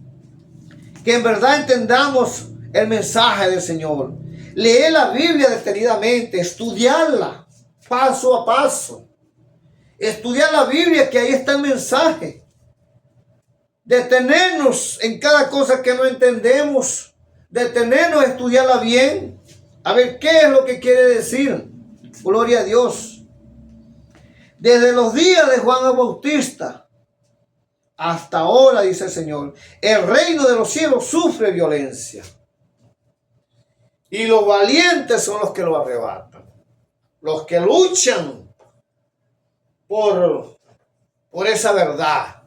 en verdad entendamos el mensaje del Señor. Leer la Biblia detenidamente, estudiarla paso a paso. Estudiar la Biblia, que ahí está el mensaje. Detenernos en cada cosa que no entendemos. Detenernos a estudiarla bien. A ver qué es lo que quiere decir. Gloria a Dios. Desde los días de Juan el Bautista hasta ahora, dice el Señor, el reino de los cielos sufre violencia. Y los valientes son los que lo arrebatan. Los que luchan por esa verdad.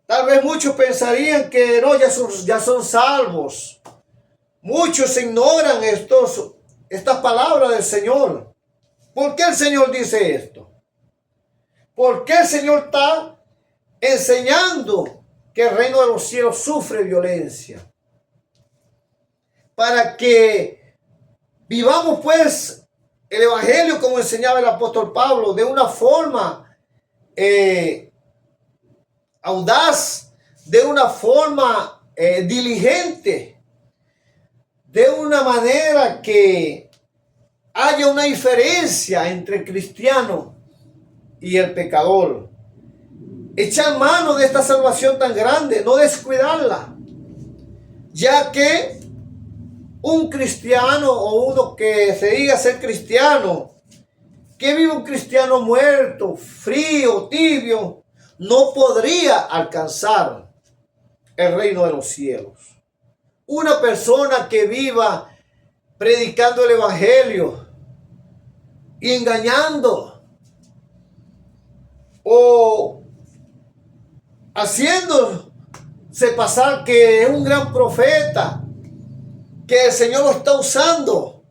Tal vez muchos pensarían que no, ya son salvos. Muchos ignoran estas palabras del Señor. ¿Por qué el Señor dice esto? ¿Por qué el Señor está enseñando que el reino de los cielos sufre violencia? Para que vivamos pues el evangelio como enseñaba el apóstol Pablo, de una forma audaz, de una forma diligente, de una manera que haya una diferencia entre el cristiano y el pecador. Echar mano de esta salvación tan grande, no descuidarla, ya que un cristiano o uno que se diga ser cristiano, que vive un cristiano muerto, frío, tibio, no podría alcanzar el reino de los cielos. Una persona que viva predicando el evangelio y engañando o haciéndose pasar que es un gran profeta, que el Señor lo está usando,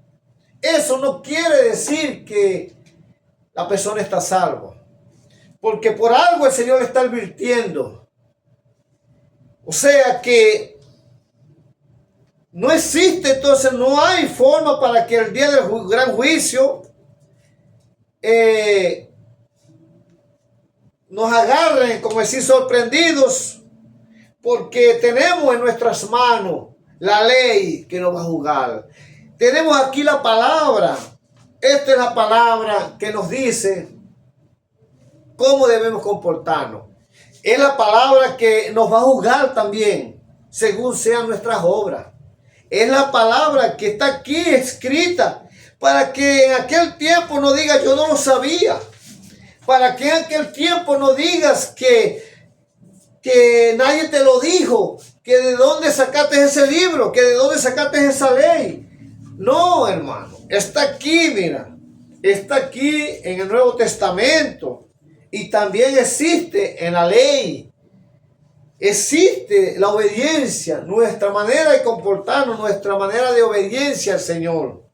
eso no quiere decir que la persona está salva, porque por algo el Señor le está advirtiendo. O sea que no existe, entonces no hay forma para que el día del gran juicio nos agarren, como decir, sorprendidos, porque tenemos en nuestras manos la ley que nos va a juzgar. Tenemos aquí la palabra. Esta es la palabra que nos dice cómo debemos comportarnos. Es la palabra que nos va a juzgar también, según sean nuestras obras. Es la palabra que está aquí escrita para que en aquel tiempo no digas yo no lo sabía. Para que en aquel tiempo no digas que nadie te lo dijo, que de dónde sacaste ese libro, que de dónde sacaste esa ley. No, hermano, está aquí, mira, está aquí en el Nuevo Testamento y también existe en la ley. Existe la obediencia, nuestra manera de comportarnos, nuestra manera de obediencia al Señor.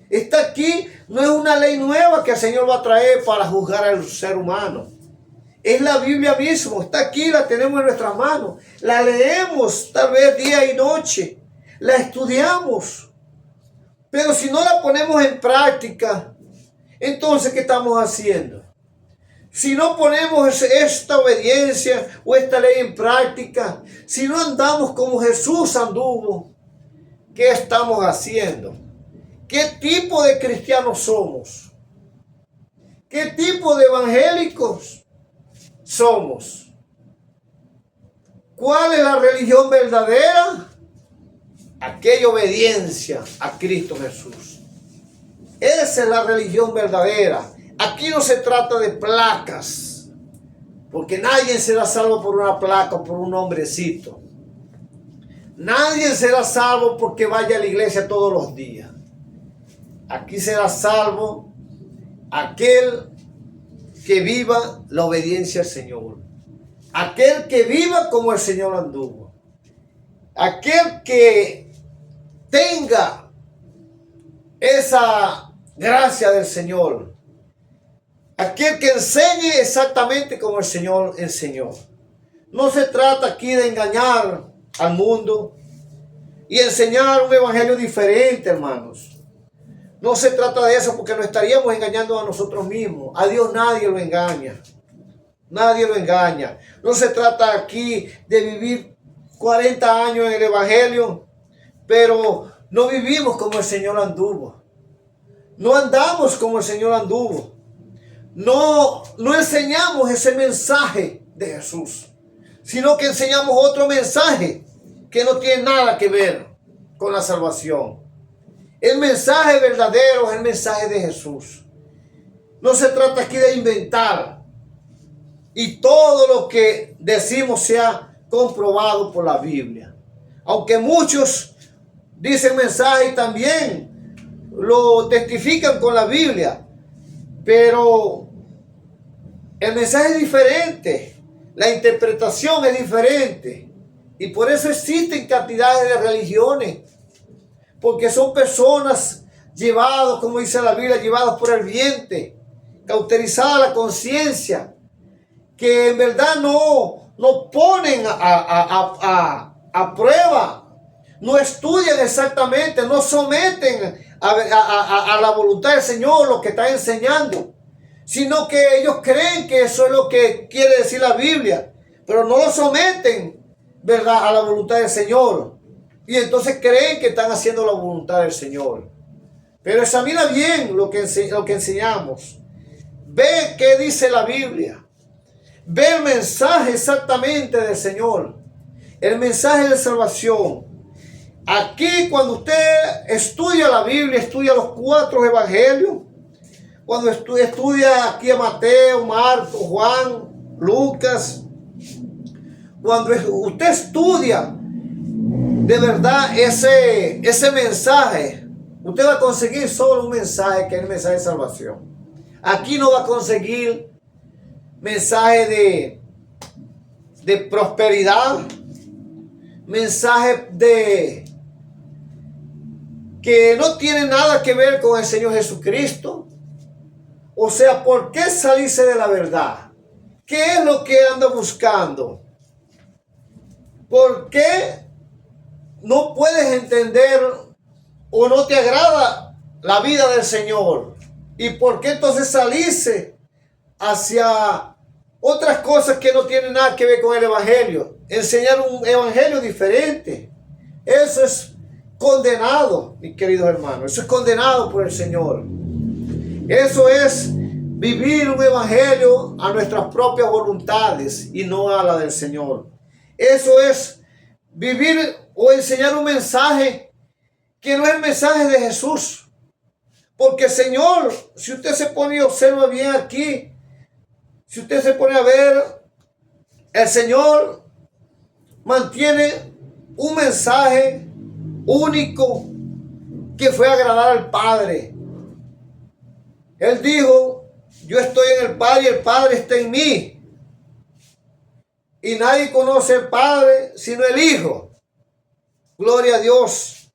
Está aquí, no es una ley nueva que el Señor va a traer para juzgar al ser humano. Es la Biblia mismo, está aquí, la tenemos en nuestras manos. La leemos tal vez día y noche, la estudiamos. Pero si no la ponemos en práctica, entonces ¿qué estamos haciendo? Si no ponemos esta obediencia o esta ley en práctica, si no andamos como Jesús anduvo, ¿qué estamos haciendo? ¿Qué tipo de cristianos somos? ¿Qué tipo de evangélicos somos? ¿Cuál es la religión verdadera? Aquella obediencia a Cristo Jesús. Esa es la religión verdadera. Aquí no se trata de placas, porque nadie será salvo por una placa o por un nombrecito. Nadie será salvo porque vaya a la iglesia todos los días. Aquí será salvo aquel que viva la obediencia al Señor. Aquel que viva como el Señor anduvo. Aquel que tenga esa gracia del Señor. Aquel que enseñe exactamente como el Señor enseñó. No se trata aquí de engañar al mundo y enseñar un evangelio diferente, hermanos. No se trata de eso, porque nos estaríamos engañando a nosotros mismos. A Dios nadie lo engaña. Nadie lo engaña. No se trata aquí de vivir 40 años en el evangelio, pero no vivimos como el Señor anduvo. No andamos como el Señor anduvo. No enseñamos ese mensaje de Jesús, sino que enseñamos otro mensaje que no tiene nada que ver con la salvación. El mensaje verdadero es el mensaje de Jesús. No se trata aquí de inventar. Y todo lo que decimos sea comprobado por la Biblia. Aunque muchos dicen mensaje y también lo testifican con la Biblia. Pero el mensaje es diferente. La interpretación es diferente. Y por eso existen cantidades de religiones. Porque son personas llevadas, como dice la Biblia, llevadas por el viento, cauterizada la conciencia, que en verdad no ponen a prueba, no estudian exactamente, no someten a la voluntad del Señor lo que está enseñando, sino que ellos creen que eso es lo que quiere decir la Biblia, pero no lo someten, ¿verdad?, a la voluntad del Señor. Y entonces creen que están haciendo la voluntad del Señor. Pero examina bien lo que enseñamos. Ve qué dice la Biblia. Ve el mensaje exactamente del Señor. El mensaje de salvación. Aquí cuando usted estudia la Biblia, estudia los 4 evangelios. Cuando estudia aquí a Mateo, Marcos, Juan, Lucas. Cuando usted estudia de verdad ese mensaje, usted va a conseguir solo un mensaje, que es el mensaje de salvación. Aquí no va a conseguir mensaje de prosperidad, mensaje que no tiene nada que ver con el Señor Jesucristo. O sea, ¿por qué salirse de la verdad? ¿Qué es lo que anda buscando? ¿Por qué no puedes entender o no te agrada la vida del Señor? ¿Y por qué entonces salirse hacia otras cosas que no tienen nada que ver con el evangelio? Enseñar un evangelio diferente. Eso es condenado, mis queridos hermanos. Eso es condenado por el Señor. Eso es vivir un evangelio a nuestras propias voluntades y no a la del Señor. Eso es vivir o enseñar un mensaje que no es el mensaje de Jesús. Porque el Señor, si usted se pone y observa bien aquí, si usted se pone a ver, el Señor mantiene un mensaje único que fue agradar al Padre. Él dijo: yo estoy en el Padre y el Padre está en mí. Y nadie conoce al Padre sino el Hijo. Gloria a Dios.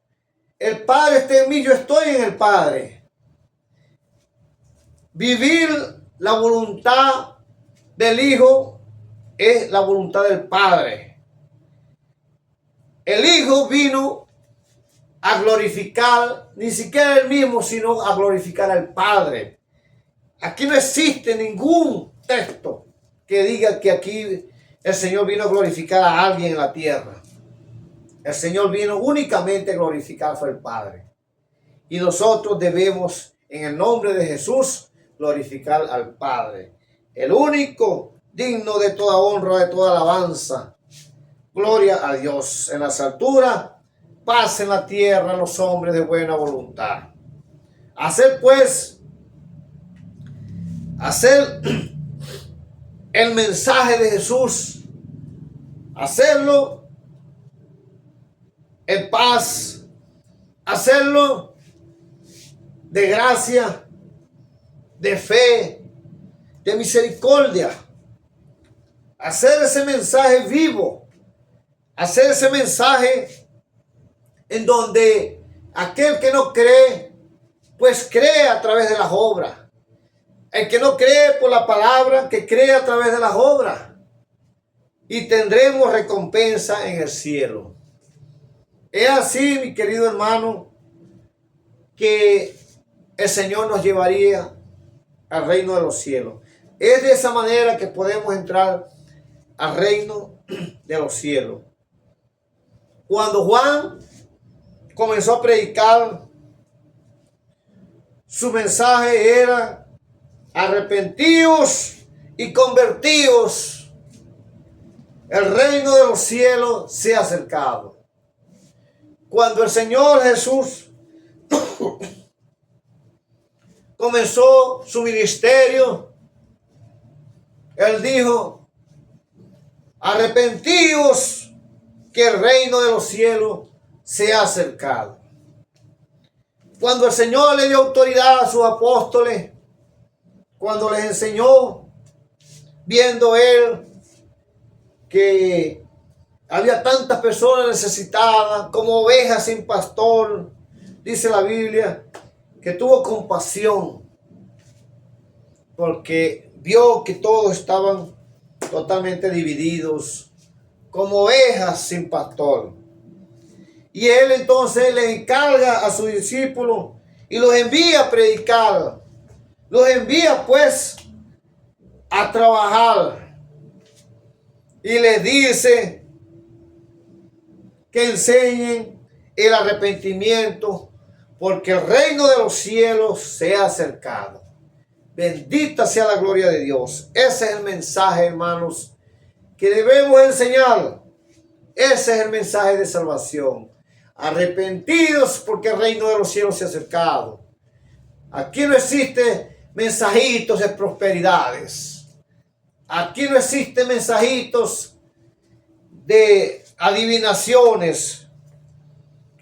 El Padre está en mí, yo estoy en el Padre. Vivir la voluntad del Hijo es la voluntad del Padre. El Hijo vino a glorificar, ni siquiera él mismo, sino a glorificar al Padre. Aquí no existe ningún texto que diga que aquí el Señor vino a glorificar a alguien en la tierra. El Señor vino únicamente a glorificar al Padre. Y nosotros debemos, en el nombre de Jesús, glorificar al Padre. El único digno de toda honra, de toda alabanza. Gloria a Dios en las alturas, paz en la tierra a los hombres de buena voluntad. Hacer el mensaje de Jesús, hacerlo en paz, hacerlo de gracia, de fe, de misericordia, hacer ese mensaje vivo, hacer ese mensaje en donde aquel que no cree, pues cree a través de las obras. El que no cree por la palabra, que cree a través de las obras. Y tendremos recompensa en el cielo. Es así, mi querido hermano, que el Señor nos llevaría al reino de los cielos. Es de esa manera que podemos entrar al reino de los cielos. Cuando Juan comenzó a predicar, su mensaje era: arrepentíos y convertíos, el reino de los cielos se ha acercado. Cuando el Señor Jesús comenzó su ministerio, Él dijo: arrepentíos, que el reino de los cielos se ha acercado. Cuando el Señor le dio autoridad a sus apóstoles, cuando les enseñó, viendo Él que había tantas personas necesitadas, como ovejas sin pastor, dice la Biblia, que tuvo compasión, porque vio que todos estaban totalmente divididos, como ovejas sin pastor. Y Él entonces le encarga a sus discípulos y los envía a predicar. Los envía pues a trabajar y les dice que enseñen el arrepentimiento, porque el reino de los cielos se ha acercado. Bendita sea la gloria de Dios. Ese es el mensaje, hermanos, que debemos enseñar. Ese es el mensaje de salvación. Arrepentidos, porque el reino de los cielos se ha acercado. Aquí no existe mensajitos de prosperidades. Aquí no existen mensajitos de adivinaciones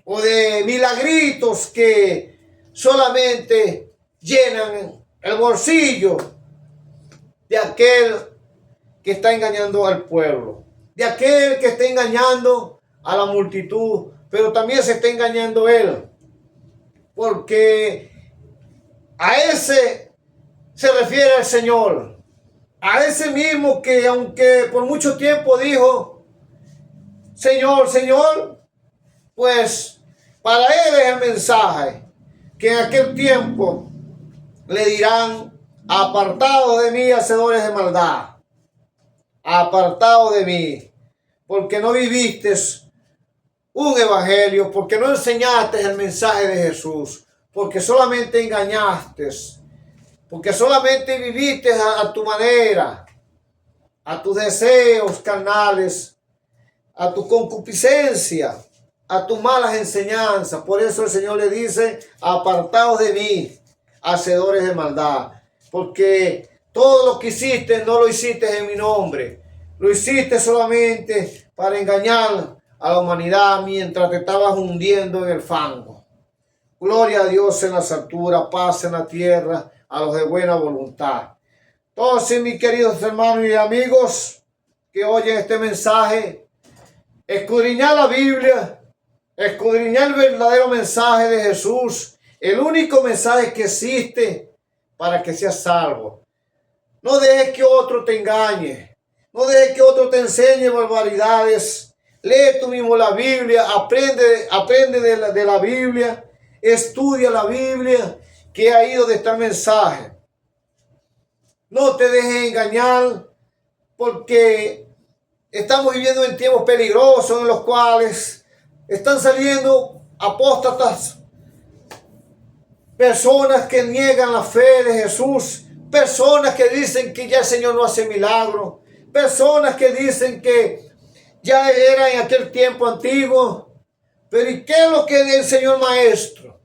o de milagritos que solamente llenan el bolsillo de aquel que está engañando al pueblo, de aquel que está engañando a la multitud, pero también se está engañando él, porque a ese se refiere el Señor, a ese mismo que aunque por mucho tiempo dijo: Señor, Señor, pues para él es el mensaje que en aquel tiempo le dirán: apartados de mí, hacedores de maldad, apartados de mí, porque no viviste un evangelio, porque no enseñaste el mensaje de Jesús, porque solamente engañaste, porque solamente viviste a tu manera, a tus deseos carnales, a tu concupiscencia, a tus malas enseñanzas. Por eso el Señor le dice: apartaos de mí, hacedores de maldad, porque todo lo que hiciste no lo hiciste en mi nombre, lo hiciste solamente para engañar a la humanidad mientras te estabas hundiendo en el fango. Gloria a Dios en las alturas, paz en la tierra a los de buena voluntad. Entonces, mis queridos hermanos y amigos que oyen este mensaje, escudriñar la Biblia, escudriñar el verdadero mensaje de Jesús, el único mensaje que existe para que seas salvo. No dejes que otro te engañe. No dejes que otro te enseñe barbaridades. Lee tú mismo la Biblia, aprende de la Biblia, estudia la Biblia, que ha ido de este mensaje. No te dejes engañar, porque estamos viviendo en tiempos peligrosos en los cuales están saliendo apóstatas, personas que niegan la fe de Jesús, personas que dicen que ya el Señor no hace milagros, personas que dicen que ya era en aquel tiempo antiguo. Pero ¿y qué es lo que es el Señor Maestro?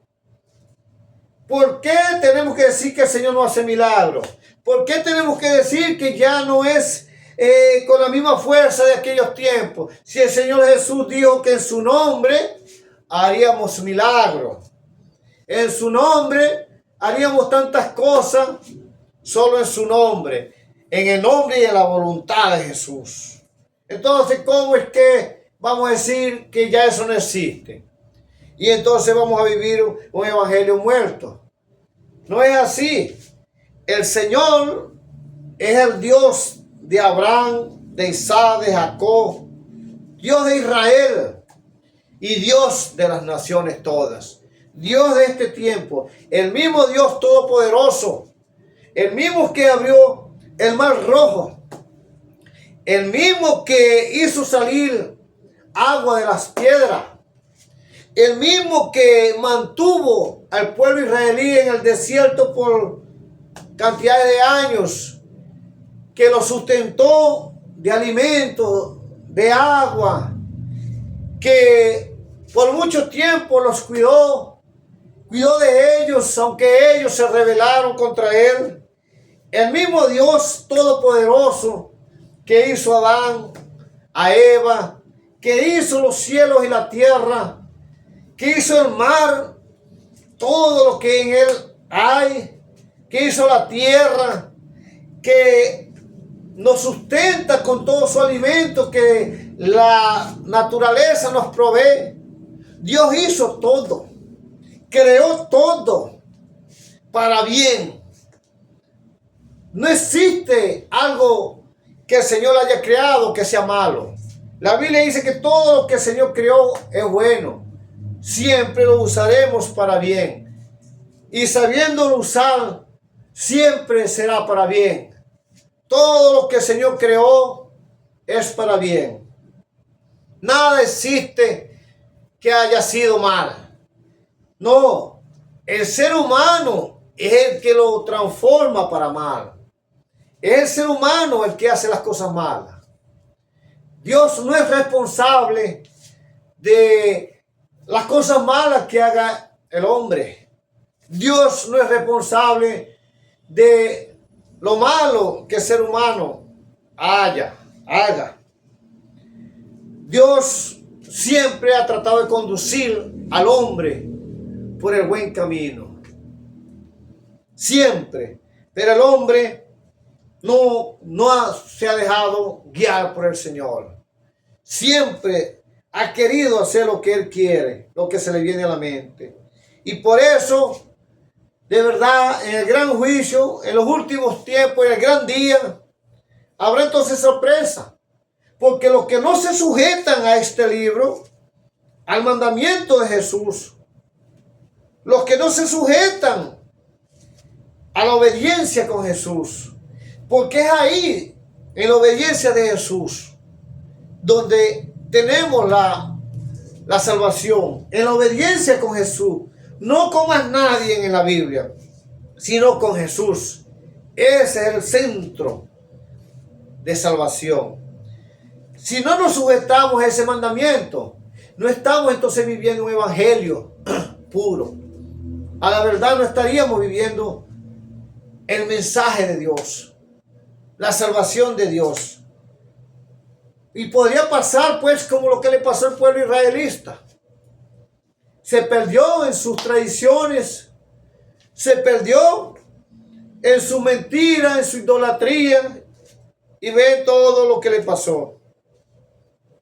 ¿Por qué tenemos que decir que el Señor no hace milagros? ¿Por qué tenemos que decir que ya no es con la misma fuerza de aquellos tiempos? Si el Señor Jesús dijo que en su nombre haríamos milagros. En su nombre haríamos tantas cosas, solo en su nombre, en el nombre y en la voluntad de Jesús. Entonces, ¿cómo es que vamos a decir que ya eso no existe? Y entonces vamos a vivir un evangelio muerto. No es así. El Señor es el Dios de Abraham, de Isaac, de Jacob, Dios de Israel y Dios de las naciones todas. Dios de este tiempo, el mismo Dios todopoderoso, el mismo que abrió el mar rojo, el mismo que hizo salir agua de las piedras, el mismo que mantuvo al pueblo israelí en el desierto por cantidad de años, que lo sustentó de alimento, de agua, que por mucho tiempo los cuidó de ellos, aunque ellos se rebelaron contra él. El mismo Dios todopoderoso que hizo a Adán, a Eva, que hizo los cielos y la tierra, que hizo el mar, todo lo que en él hay, que hizo la tierra, que nos sustenta con todo su alimento, que la naturaleza nos provee. Dios hizo todo, creó todo para bien. No existe algo que el Señor haya creado que sea malo. La Biblia dice que todo lo que el Señor creó es bueno. Siempre lo usaremos para bien. Y sabiéndolo usar, siempre será para bien. Todo lo que el Señor creó es para bien. Nada existe que haya sido mal. No, el ser humano es el que lo transforma para mal. Es el ser humano el que hace las cosas malas. Dios no es responsable de las cosas malas que haga el hombre. Dios no es responsable de lo malo que el ser humano haga. Dios siempre ha tratado de conducir al hombre por el buen camino. Siempre. Pero el hombre no se ha dejado guiar por el Señor. Siempre ha querido hacer lo que él quiere, lo que se le viene a la mente. Y por eso, de verdad, en el gran juicio, en los últimos tiempos, en el gran día, habrá entonces sorpresa. Porque los que no se sujetan a este libro, al mandamiento de Jesús, los que no se sujetan a la obediencia con Jesús, porque es ahí, en la obediencia de Jesús, donde tenemos la salvación, en la obediencia con Jesús, no con más nadie en la Biblia, sino con Jesús. Ese es el centro de salvación. Si no nos sujetamos a ese mandamiento, no estamos entonces viviendo un evangelio puro. A la verdad no estaríamos viviendo el mensaje de Dios, la salvación de Dios. Y podría pasar pues como lo que le pasó al pueblo israelita. Se perdió en sus tradiciones, se perdió en su mentira, en su idolatría, y ven todo lo que le pasó.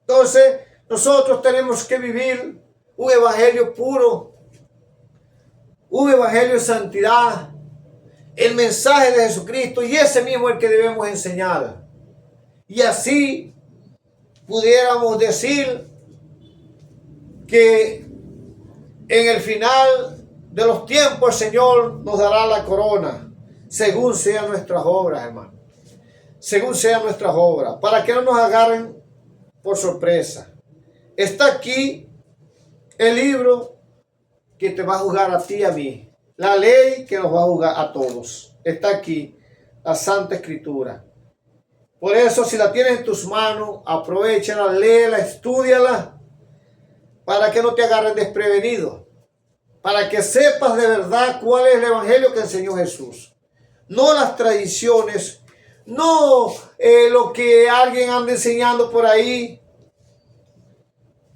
Entonces, nosotros tenemos que vivir un evangelio puro, un evangelio de santidad, el mensaje de Jesucristo, y ese mismo es el que debemos enseñar. Y así pudiéramos decir que en el final de los tiempos el Señor nos dará la corona, según sean nuestras obras, hermano. Según sean nuestras obras, para que no nos agarren por sorpresa. Está aquí el libro que te va a juzgar a ti y a mí. La ley que nos va a juzgar a todos. Está aquí, la Santa Escritura. Por eso, si la tienes en tus manos, aprovéchala, léela, estúdiala, para que no te agarren desprevenido. Para que sepas de verdad cuál es el evangelio que enseñó Jesús. No las tradiciones, no lo que alguien anda enseñando por ahí.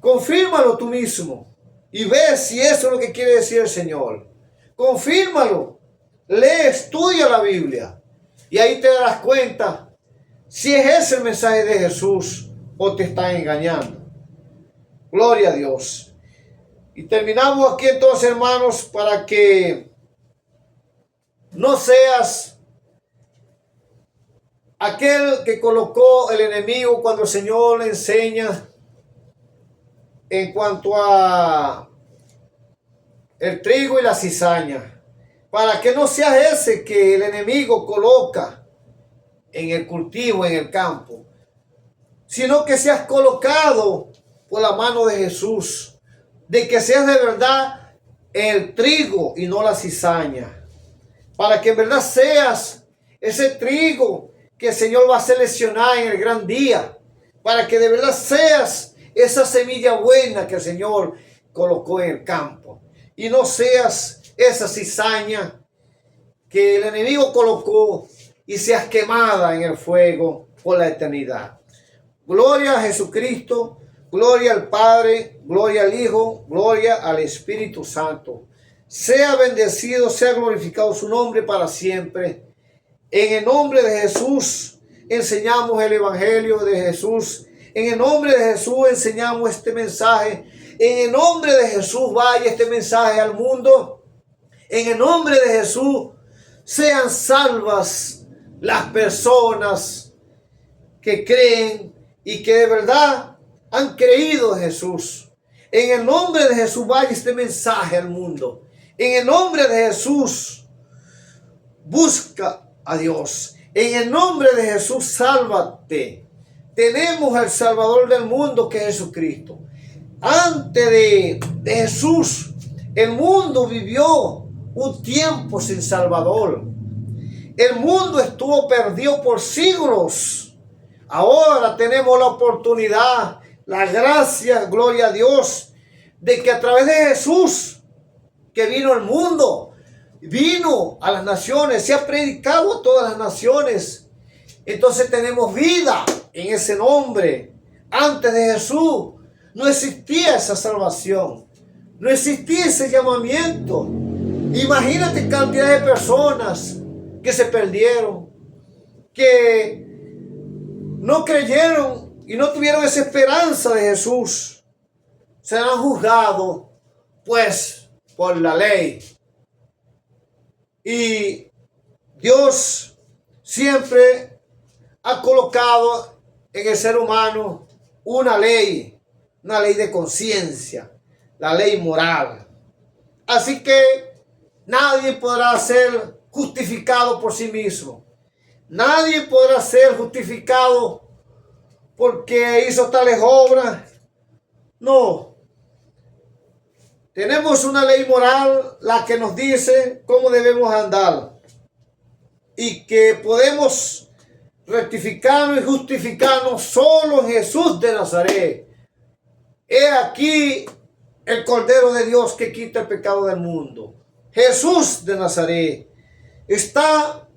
Confírmalo tú mismo y ve si eso es lo que quiere decir el Señor. Confírmalo. Lee, estudia la Biblia y ahí te darás cuenta si es ese el mensaje de Jesús o te están engañando. Gloria a Dios. Y terminamos aquí entonces, hermanos, para que no seas aquel que colocó el enemigo cuando el Señor le enseña en cuanto a el trigo y la cizaña. Para que no seas ese que el enemigo coloca en el cultivo, en el campo, sino que seas colocado por la mano de Jesús, de que seas de verdad el trigo y no la cizaña, para que en verdad seas ese trigo que el Señor va a seleccionar en el gran día, para que de verdad seas esa semilla buena que el Señor colocó en el campo, y no seas esa cizaña que el enemigo colocó y seas quemada en el fuego por la eternidad. Gloria a Jesucristo, gloria al Padre, gloria al Hijo, gloria al Espíritu Santo. Sea bendecido, sea glorificado su nombre para siempre. En el nombre de Jesús enseñamos el Evangelio de Jesús. En el nombre de Jesús enseñamos este mensaje. En el nombre de Jesús vaya este mensaje al mundo. En el nombre de Jesús sean salvas las personas que creen y que de verdad han creído en Jesús. En el nombre de Jesús vaya este mensaje al mundo. En el nombre de Jesús busca a Dios. En el nombre de Jesús sálvate. Tenemos al Salvador del mundo, que es Jesucristo. Antes de Jesús, el mundo vivió un tiempo sin Salvador. El mundo estuvo perdido por siglos. Ahora tenemos la oportunidad, la gracia, gloria a Dios, de que a través de Jesús, que vino al mundo, vino a las naciones, se ha predicado a todas las naciones. Entonces tenemos vida en ese nombre. Antes de Jesús no existía esa salvación, no existía ese llamamiento. Imagínate cantidad de personas que se perdieron, que no creyeron y no tuvieron esa esperanza de Jesús. Serán juzgados pues por la ley. Y Dios siempre ha colocado en el ser humano una ley de conciencia, la ley moral. Así que nadie podrá ser justificado por sí mismo. Nadie podrá ser justificado porque hizo tales obras. No. Tenemos una ley moral, la que nos dice cómo debemos andar. Y que podemos rectificarnos y justificarnos solo en Jesús de Nazaret. He aquí el Cordero de Dios que quita el pecado del mundo. Jesús de Nazaret está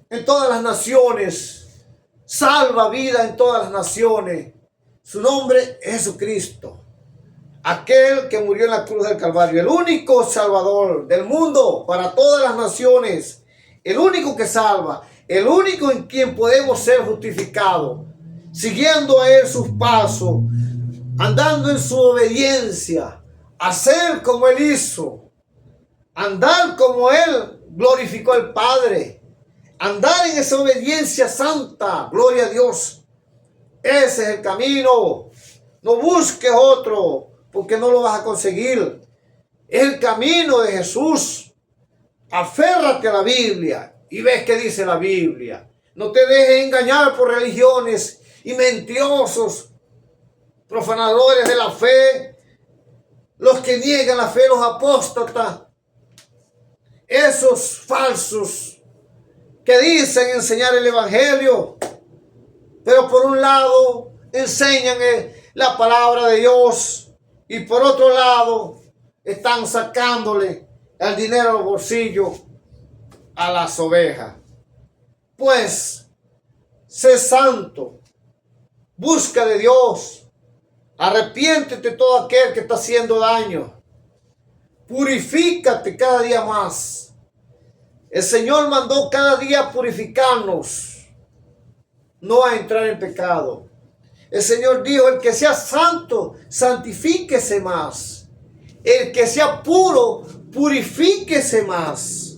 en todas las naciones, salva vida en todas las naciones. Su nombre es Jesucristo, aquel que murió en la cruz del Calvario, el único Salvador del mundo para todas las naciones, el único que salva, el único en quien podemos ser justificados, siguiendo a Él sus pasos, andando en su obediencia, hacer como Él hizo, andar como Él glorificó al Padre. Andar en esa obediencia santa, gloria a Dios. Ese es el camino. No busques otro, porque no lo vas a conseguir. Es el camino de Jesús. Aférrate a la Biblia y ves qué dice la Biblia. No te dejes engañar por religiones y mentirosos, profanadores de la fe, los que niegan la fe, los apóstatas, esos falsos que dicen enseñar el evangelio, pero por un lado enseñan la palabra de Dios y por otro lado están sacándole el dinero a los bolsillos a las ovejas. Pues, sé santo, busca de Dios, arrepiéntete de todo aquel que está haciendo daño, purifícate cada día más. El Señor mandó cada día purificarnos, no a entrar en pecado. El Señor dijo, el que sea santo, santifíquese más. El que sea puro, purifíquese más.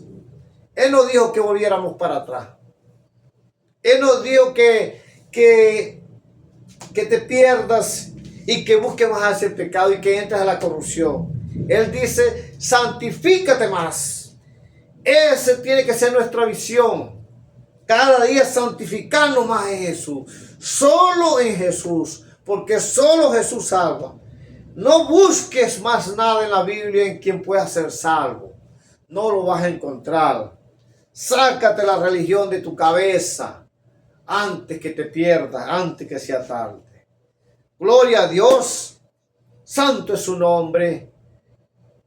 Él no dijo que volviéramos para atrás. Él nos dijo que te pierdas y que busques más hacia el pecado y que entres a la corrupción. Él dice, santifícate más. Esa tiene que ser nuestra visión. Cada día santificarnos más en Jesús. Solo en Jesús. Porque solo Jesús salva. No busques más nada en la Biblia en quien pueda ser salvo. No lo vas a encontrar. Sácate la religión de tu cabeza antes que te pierdas, antes que sea tarde. Gloria a Dios. Santo es su nombre.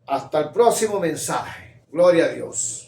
Hasta el próximo mensaje. Gloria a Dios.